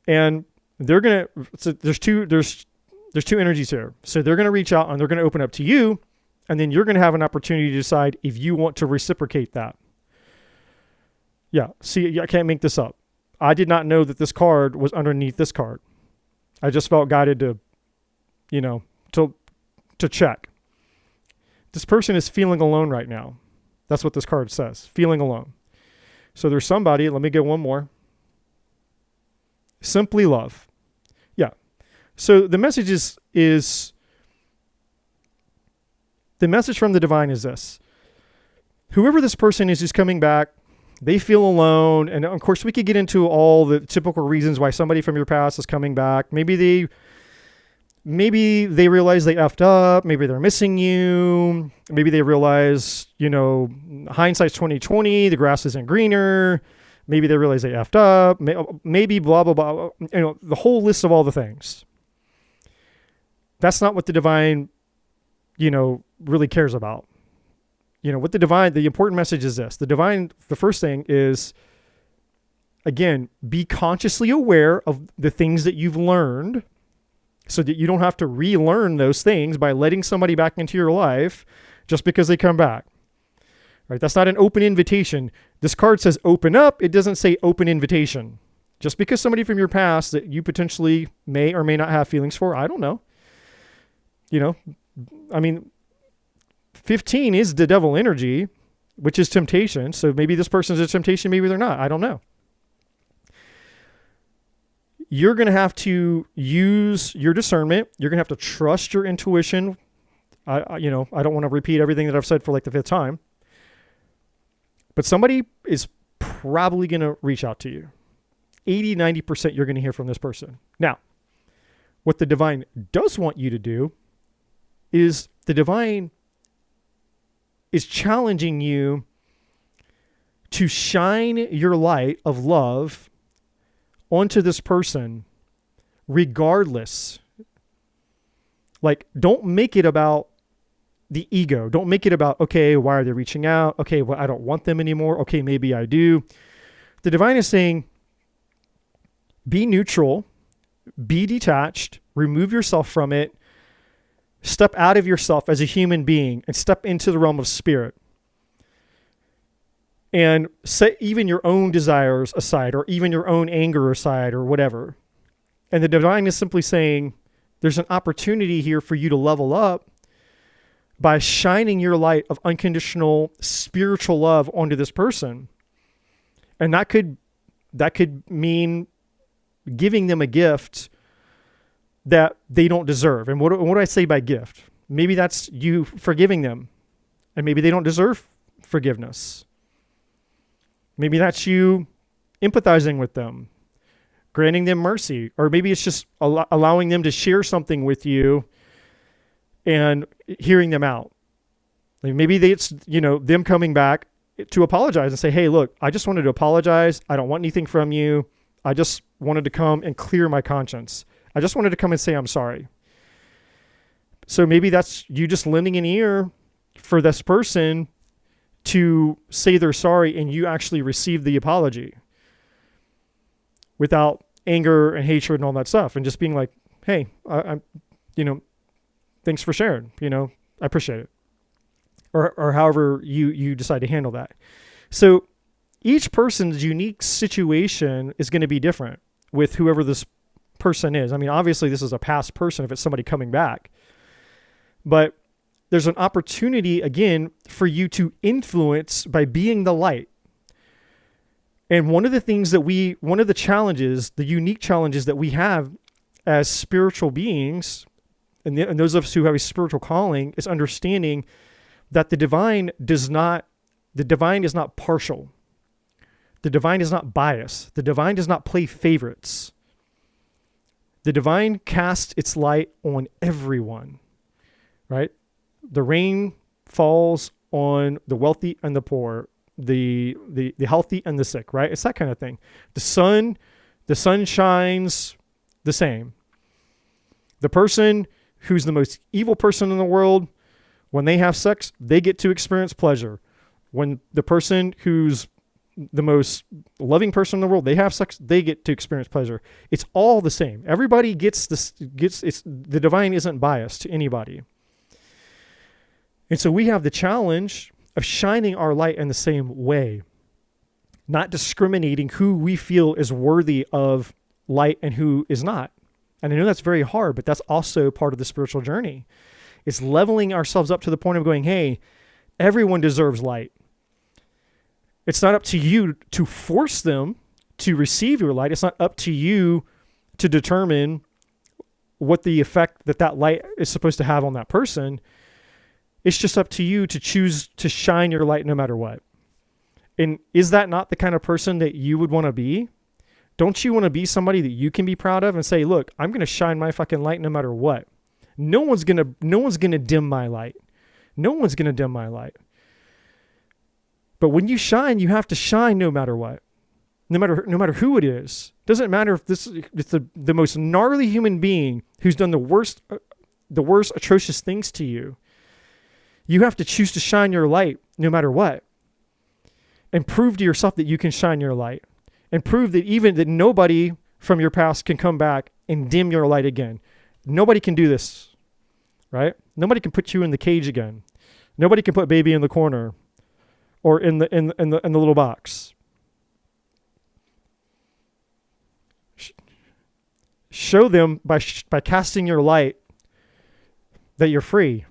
and they're going to, so there's two energies here. So they're going to reach out and they're going to open up to you, and then you're going to have an opportunity to decide if you want to reciprocate that. Yeah. See, I can't make this up. I did not know that this card was underneath this card. I just felt guided to, to check. This person is feeling alone right now. That's what this card says, feeling alone. So there's somebody, let me get one more. Simply love. Yeah. So the message is the message from the divine is this. Whoever this person is who's coming back, they feel alone. And of course, we could get into all the typical reasons why somebody from your past is coming back. Maybe they realize they effed up. Maybe they're missing you. Maybe they realize, hindsight's 2020. The grass isn't greener. Maybe they realize they effed up. Maybe blah, blah, blah. The whole list of all the things. That's not what the divine, really cares about. What the divine, the important message is this. The divine, the first thing is, again, be consciously aware of the things that you've learned so that you don't have to relearn those things by letting somebody back into your life just because they come back. Right? That's not an open invitation. This card says open up. It doesn't say open invitation. Just because somebody from your past that you potentially may or may not have feelings for, I don't know. 15 is the devil energy, which is temptation. So maybe this person's a temptation, maybe they're not. I don't know. You're going to have to use your discernment. You're going to have to trust your intuition. I don't want to repeat everything that I've said for like the 5th time. But somebody is probably going to reach out to you. 80, 90% you're going to hear from this person. Now, what the divine does want you to do is the divine is challenging you to shine your light of love onto this person regardless. Like, don't make it about the ego. Don't make it about, okay, why are they reaching out? Okay, well, I don't want them anymore. Okay, maybe I do. The divine is saying, be neutral, be detached, remove yourself from it, step out of yourself as a human being and step into the realm of spirit. And set even your own desires aside, or even your own anger aside, or whatever. And the divine is simply saying, there's an opportunity here for you to level up by shining your light of unconditional spiritual love onto this person. And that could mean giving them a gift that they don't deserve. And what do I say by gift? Maybe that's you forgiving them, and maybe they don't deserve forgiveness. Maybe that's you empathizing with them, granting them mercy, or maybe it's just allowing them to share something with you and hearing them out. Like maybe it's them coming back to apologize and say, hey, look, I just wanted to apologize. I don't want anything from you. I just wanted to come and clear my conscience. I just wanted to come and say I'm sorry. So maybe that's you just lending an ear for this person to say they're sorry, and you actually receive the apology without anger and hatred and all that stuff, and just being like, hey, I'm thanks for sharing, I appreciate it. Or however you decide to handle that. So each person's unique situation is going to be different with whoever this person is. I mean, obviously this is a past person if it's somebody coming back, but there's an opportunity again for you to influence by being the light. And one of the challenges, the unique challenges that we have as spiritual beings, and those of us who have a spiritual calling, is understanding that the divine is not partial. The divine is not biased. The divine does not play favorites. The divine casts its light on everyone, right? The rain falls on the wealthy and the poor, the healthy and the sick, right? It's that kind of thing. The sun The sun shines the same. The person who's the most evil person in the world, when they have sex, they get to experience pleasure. When the person who's the most loving person in the world, they have sex, they get to experience pleasure. It's all the same. Everybody gets this, the divine isn't biased to anybody. And so we have the challenge of shining our light in the same way, not discriminating who we feel is worthy of light and who is not. And I know that's very hard, but that's also part of the spiritual journey. It's leveling ourselves up to the point of going, hey, everyone deserves light. It's not up to you to force them to receive your light. It's not up to you to determine what the effect that light is supposed to have on that person. It's just up to you to choose to shine your light no matter what. And is that not the kind of person that you would want to be? Don't you want to be somebody that you can be proud of and say, look, I'm going to shine my fucking light no matter what. No one's going to dim my light. No one's going to dim my light. But when you shine, you have to shine no matter what. No matter who it is. Doesn't matter if it's the most gnarly human being who's done the worst atrocious things to you. You have to choose to shine your light no matter what. And prove to yourself that you can shine your light. And prove that nobody from your past can come back and dim your light again. Nobody can do this, right? Nobody can put you in the cage again. Nobody can put baby in the corner or in the little box. Show them by casting your light that you're free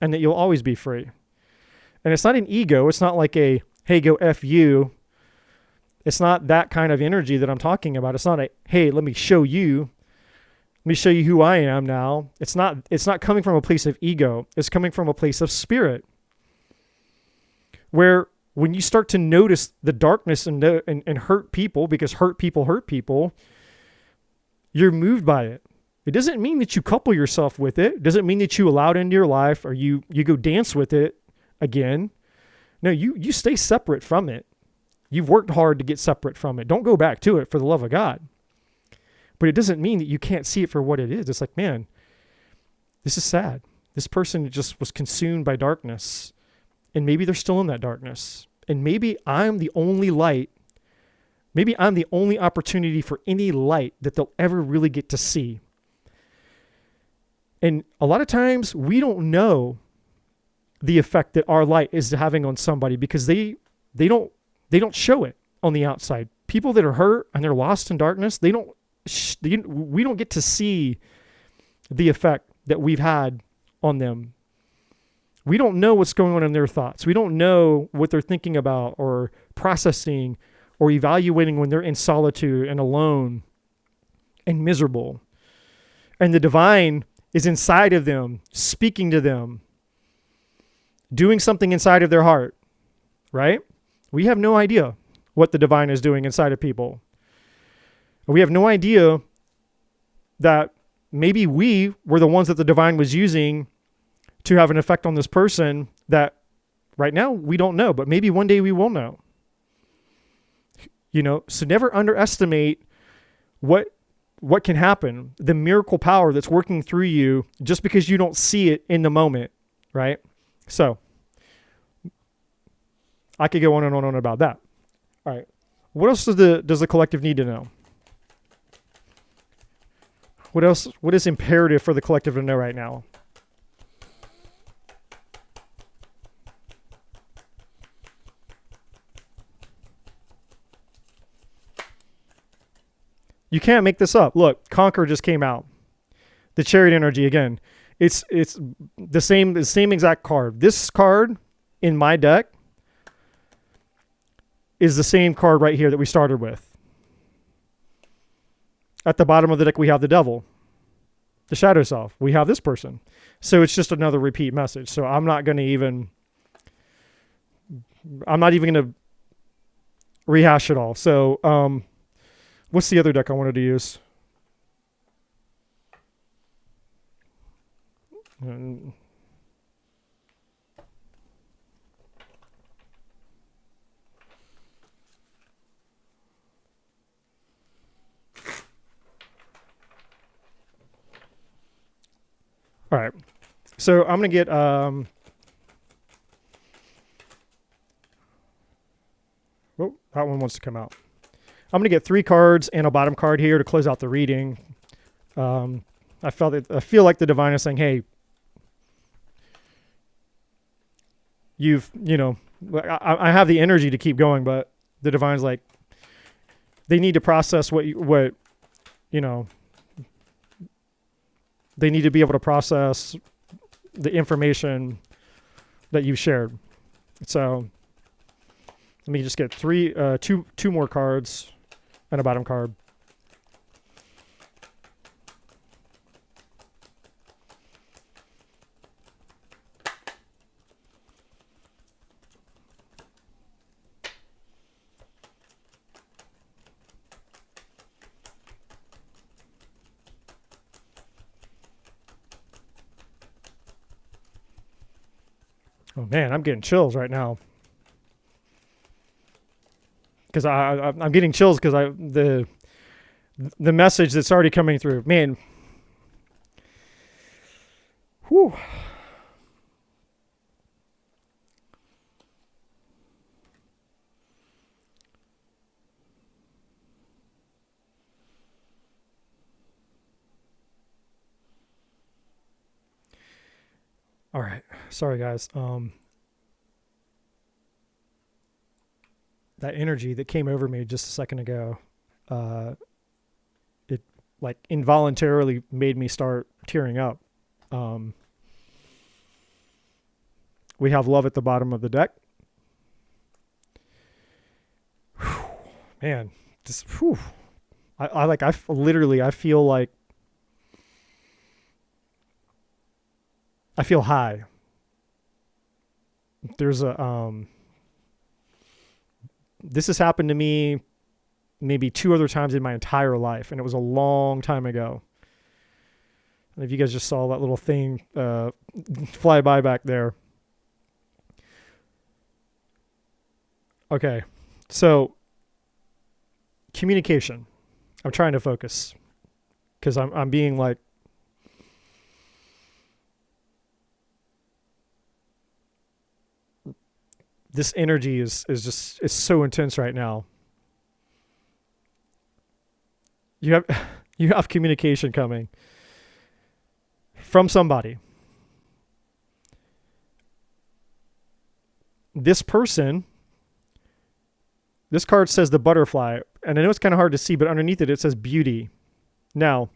and that you'll always be free. And it's not an ego. It's not like a, hey, go F you. It's not that kind of energy that I'm talking about. It's not a, hey, let me show you who I am now. It's not coming from a place of ego. It's coming from a place of spirit. Where when you start to notice the darkness and hurt people, because hurt people, you're moved by it. It doesn't mean that you couple yourself with it. It doesn't mean that you allow it into your life or you go dance with it again. No, you stay separate from it. You've worked hard to get separate from it. Don't go back to it, for the love of God. But it doesn't mean that you can't see it for what it is. It's like, man, this is sad. This person just was consumed by darkness. And maybe they're still in that darkness. And maybe I'm the only light. Maybe I'm the only opportunity for any light that they'll ever really get to see. And a lot of times we don't know the effect that our light is having on somebody because they don't show it on the outside. People that are hurt and they're lost in darkness, we don't get to see the effect that we've had on them. We don't know what's going on in their thoughts. We don't know what they're thinking about or processing or evaluating when they're in solitude and alone and miserable. And the divine is inside of them, speaking to them, doing something inside of their heart, right? We have no idea what the divine is doing inside of people. We have no idea that maybe we were the ones that the divine was using to have an effect on this person that right now we don't know, but maybe one day we will know. So never underestimate what can happen, the miracle power that's working through you just because you don't see it in the moment, right? So I could go on and on and on about that. All right. What else does the collective need to know? What is imperative for the collective to know right now? You can't make this up. Look, Conquer just came out. The Chariot energy again. It's the same exact card. This card in my deck is the same card right here that we started with. At the bottom of the deck, we have the Devil, the Shadow Self. We have this person. So it's just another repeat message. So I'm not even going to rehash it all. So, what's the other deck I wanted to use? All right. So I'm going to get, oh, that one wants to come out. I'm going to get 3 cards and a bottom card here to close out the reading. I feel like the divine is saying, hey, I have the energy to keep going, but the divine's like, they need to process they need to be able to process the information that you've shared. So let me just get two more cards and a bottom card. Oh man, I'm getting chills right now. Because I'm getting chills because the message that's already coming through. Man. Whew. All right. Sorry, guys. That energy that came over me just a second ago, it like involuntarily made me start tearing up. We have love at the bottom of the deck. Whew, man, just whew. I feel like I feel high. There's this has happened to me maybe 2 other times in my entire life, and it was a long time ago. And if you guys just saw that little thing fly by back there. Okay, so communication. I'm trying to focus because I'm being like, this energy is so intense right now. You have communication coming from somebody. This person, this card says the butterfly, and I know it's kind of hard to see, but underneath it says beauty. Now,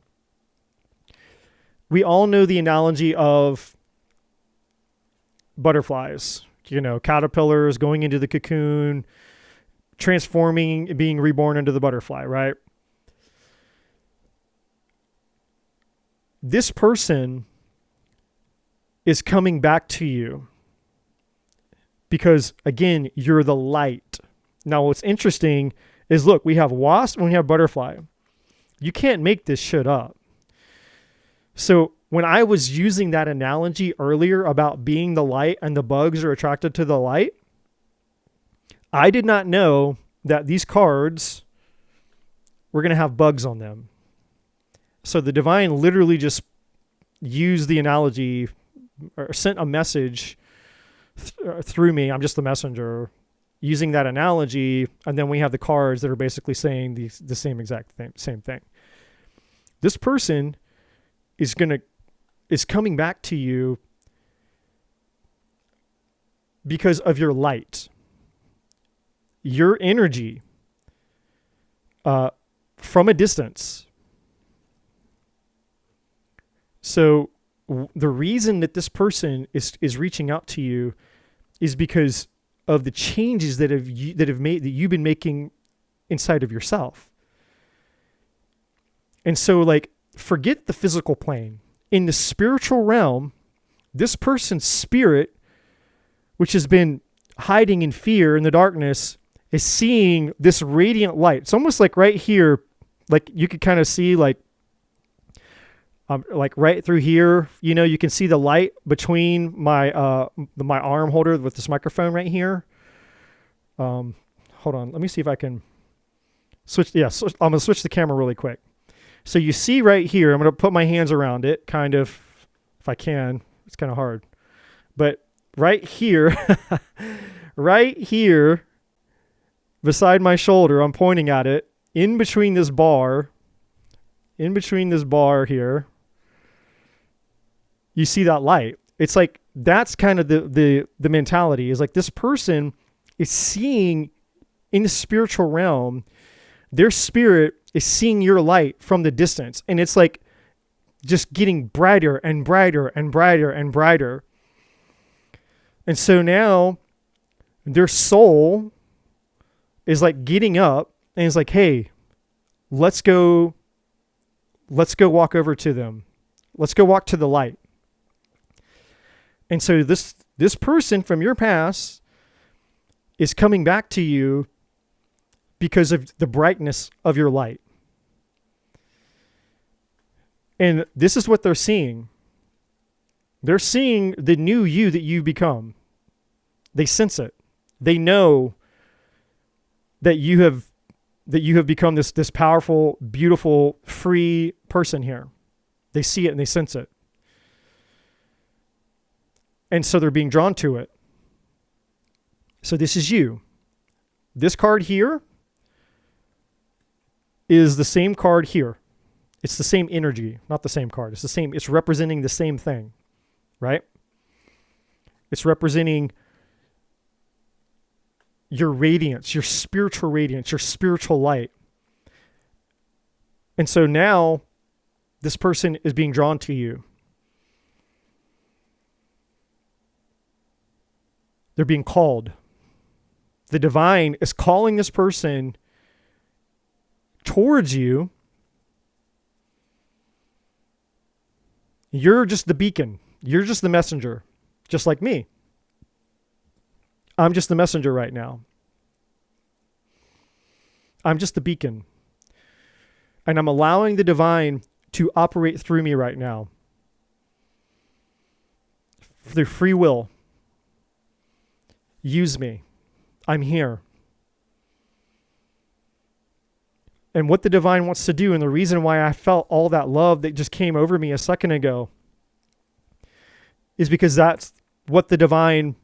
we all know the analogy of butterflies. Caterpillars going into the cocoon, transforming, being reborn into the butterfly, right? This person is coming back to you because, again, you're the light. Now, what's interesting is, look, we have wasp and we have butterfly. You can't make this shit up. So when I was using that analogy earlier about being the light and the bugs are attracted to the light, I did not know that these cards were going to have bugs on them. So the divine literally just used the analogy or sent a message through me. I'm just the messenger using that analogy. And then we have the cards that are basically saying the same exact thing, same thing. This person is coming back to you because of your light, your energy, from a distance. So the reason that this person is reaching out to you is because of the changes that you've been making inside of yourself. And so, like, forget the physical plane. In the spiritual realm, this person's spirit, which has been hiding in fear in the darkness, is seeing this radiant light. It's almost like right here, like you could kind of see like right through here, you can see the light between my my arm holder with this microphone right here. Hold on, let me see if I can switch. Yeah, I'm gonna switch the camera really quick. So you see right here, I'm going to put my hands around it, kind of if I can. It's kind of hard. But right here, right here, beside my shoulder, I'm pointing at it, in between this bar here, you see that light. It's like, that's kind of the mentality, is like this person is seeing in the spiritual realm, their spirit is seeing your light from the distance. And it's like just getting brighter and brighter and brighter and brighter. And so now their soul is like getting up and is like, hey, let's go walk over to them. Let's go walk to the light. And so this person from your past is coming back to you because of the brightness of your light. And this is what they're seeing. They're seeing the new you that you've become. They sense it. They know that you have become this powerful, beautiful, free person here. They see it and they sense it. And so they're being drawn to it. So this is you. This card here is the same card here. It's the same energy, not the same card. It's the same. It's representing the same thing, right? It's representing your radiance, your spiritual light. And so now this person is being drawn to you. They're being called. The divine is calling this person towards you. You're just the beacon. You're just the messenger, just like me. I'm just the messenger right now. I'm just the beacon. And I'm allowing the divine to operate through me right now. Through free will. Use me. I'm here. And what the divine wants to do, and the reason why I felt all that love that just came over me a second ago, is because that's what the divine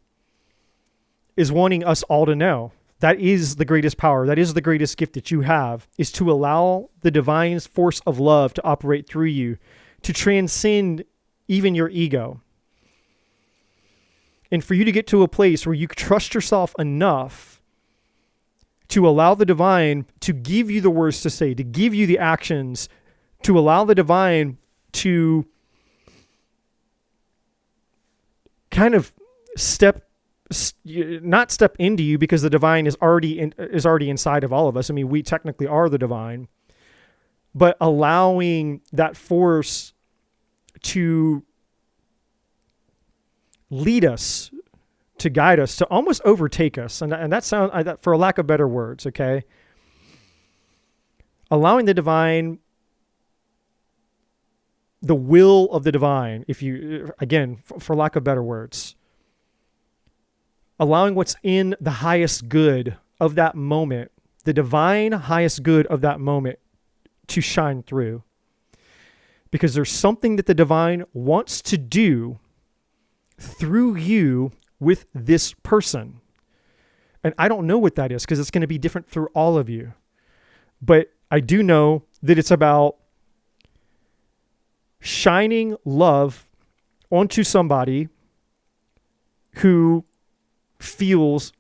is wanting us all to know. That is the greatest power. That is the greatest gift that you have, is to allow the divine's force of love to operate through you, to transcend even your ego. And for you to get to a place where you trust yourself enough to allow the divine to give you the words to say, to give you the actions, to allow the divine to kind of not step into you, because the divine is already inside of all of us. I mean, we technically are the divine, but allowing that force to lead us, to guide us, to almost overtake us. And that sounds, for a lack of better words, okay? Allowing the divine, the will of the divine, if you, again, for lack of better words, allowing what's in the highest good of that moment, the divine highest good of that moment, to shine through. Because there's something that the divine wants to do through you with this person. And I don't know what that is, because it's going to be different through all of you. But I do know that it's about shining love onto somebody who feels,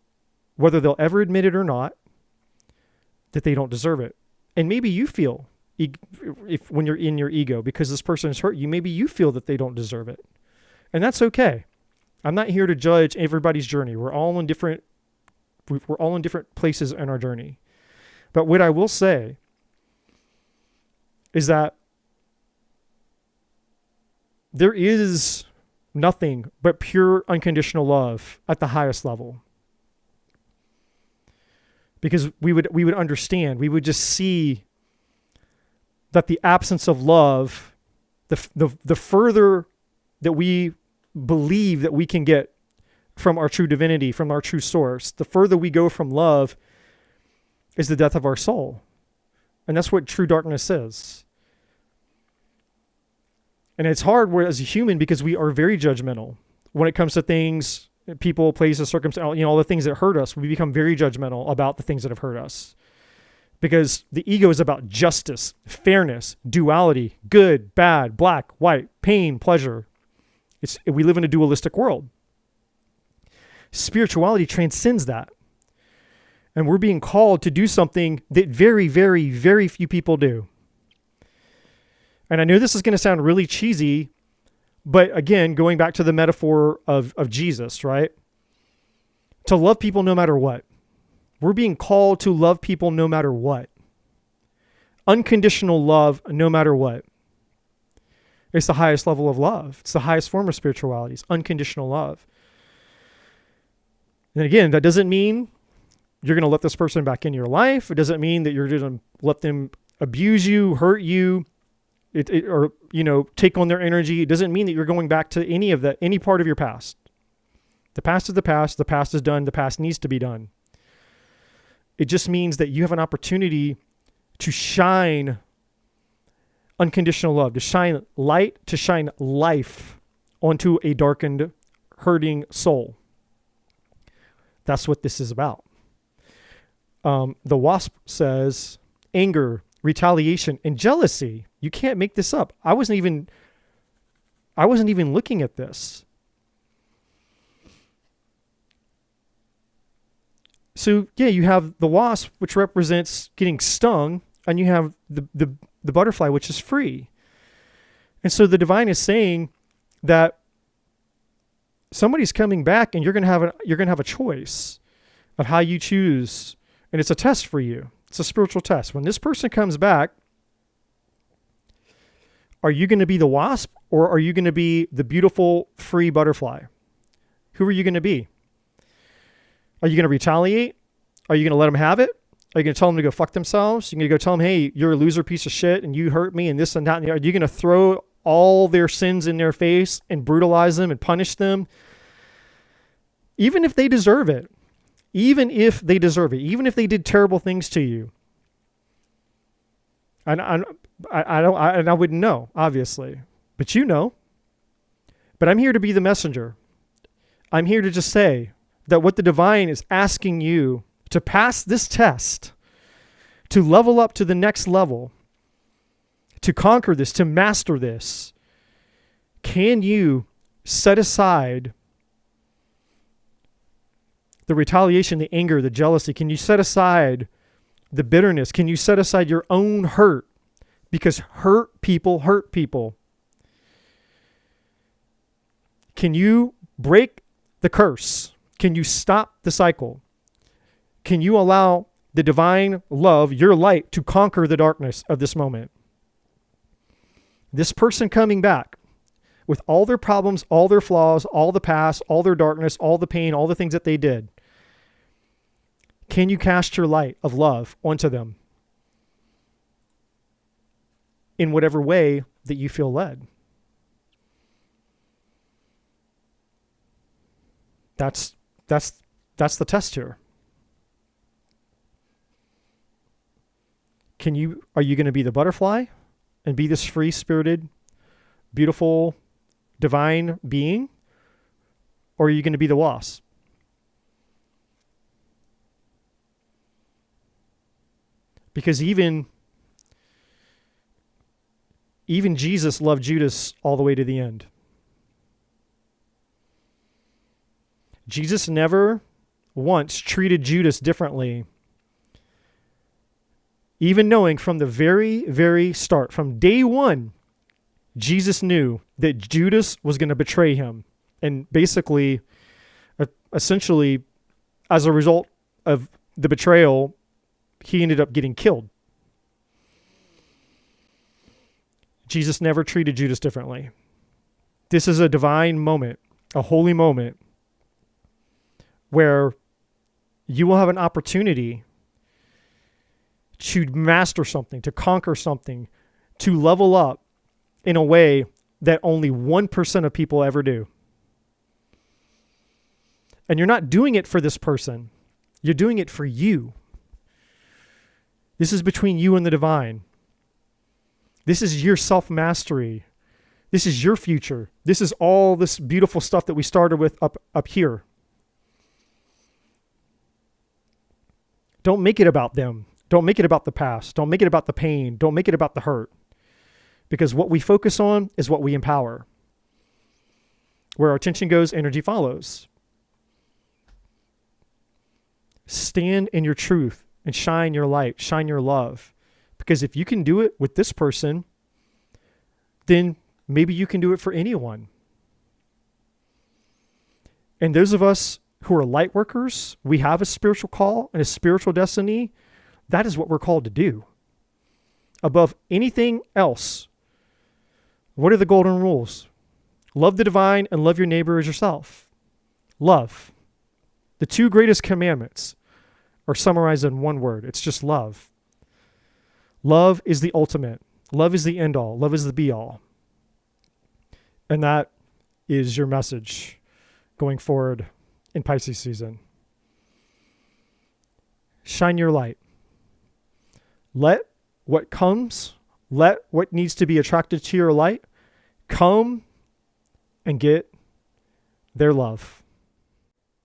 whether they'll ever admit it or not, that they don't deserve it. And maybe you feel, if when you're in your ego, because this person has hurt you, maybe you feel that they don't deserve it. And that's okay. I'm not here to judge everybody's journey. We're all in different places in our journey. But what I will say is that there is nothing but pure unconditional love at the highest level. Because we would understand, we would just see that the absence of love, the further that we believe that we can get from our true divinity, from our true source, the further we go from love is the death of our soul. And that's what true darkness is. And it's hard as a human because we are very judgmental when it comes to things, people, places, circumstances, all the things that hurt us. We become very judgmental about the things that have hurt us because the ego is about justice, fairness, duality, good, bad, black, white, pain, pleasure. We live in a dualistic world. Spirituality transcends that. And we're being called to do something that very, very, very few people do. And I know this is going to sound really cheesy, but again, going back to the metaphor of Jesus, right? To love people no matter what. We're being called to love people no matter what. Unconditional love no matter what. It's the highest level of love. It's the highest form of spirituality. It's unconditional love. And again, that doesn't mean you're going to let this person back into your life. It doesn't mean that you're going to let them abuse you, hurt you, or take on their energy. It doesn't mean that you're going back to any part of your past. The past is the past. The past is done. The past needs to be done. It just means that you have an opportunity to shine unconditional love, to shine light, to shine life onto a darkened, hurting soul. That's what this is about. The WASP says anger, retaliation, and jealousy. You can't make this up. I wasn't even looking at this. So yeah, you have the wasp, which represents getting stung, and you have the butterfly, which is free. And so the divine is saying that somebody's coming back, and you're gonna have a choice of how you choose, and it's a test for you. It's a spiritual test. When this person comes back, are you going to be the wasp, or are you going to be the beautiful free butterfly? Who are you going to be? Are you going to retaliate? Are you going to let them have it? Are you going to tell them to go fuck themselves? You're going to go tell them, hey, you're a loser piece of shit and you hurt me and this and that. And are you going to throw all their sins in their face and brutalize them and punish them? Even if they deserve it. Even if they deserve it. Even if they did terrible things to you. And I wouldn't know, obviously. But you know. But I'm here to be the messenger. I'm here to just say that what the divine is asking you to pass this test, to level up to the next level, to conquer this, to master this, can you set aside the retaliation, the anger, the jealousy? Can you set aside the bitterness? Can you set aside your own hurt? Because hurt people hurt people. Can you break the curse? Can you stop the cycle? Can you allow the divine love, your light, to conquer the darkness of this moment? This person coming back with all their problems, all their flaws, all the past, all their darkness, all the pain, all the things that they did. Can you cast your light of love onto them in whatever way that you feel led? That's the test here. Are you going to be the butterfly and be this free-spirited, beautiful, divine being? Or are you going to be the wasp? Because even Jesus loved Judas all the way to the end. Jesus never once treated Judas differently. Even knowing from the very, very start, from day one, Jesus knew that Judas was going to betray him. And basically, essentially, as a result of the betrayal, he ended up getting killed. Jesus never treated Judas differently. This is a divine moment, a holy moment, where you will have an opportunity to master something, to conquer something, to level up in a way that only 1% of people ever do. And you're not doing it for this person. You're doing it for you. This is between you and the divine. This is your self-mastery. This is your future. This is all this beautiful stuff that we started with up here. Don't make it about them. Don't make it about the past. Don't make it about the pain. Don't make it about the hurt. Because what we focus on is what we empower. Where our attention goes, energy follows. Stand in your truth and shine your light, shine your love. Because if you can do it with this person, then maybe you can do it for anyone. And those of us who are light workers, we have a spiritual call and a spiritual destiny. That is what we're called to do. Above anything else, what are the golden rules? Love the divine and love your neighbor as yourself. Love. The two greatest commandments are summarized in one word. It's just love. Love is the ultimate. Love is the end all. Love is the be all. And that is your message going forward in Pisces season. Shine your light. Let what comes, let what needs to be attracted to your light come and get their love.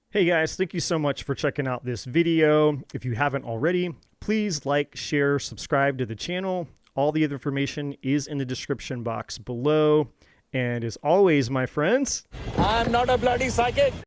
Hey guys, thank you so much for checking out this video. If you haven't already, please like, share, subscribe to the channel. All the other information is in the description box below. And as always, my friends, I'm not a bloody psychic.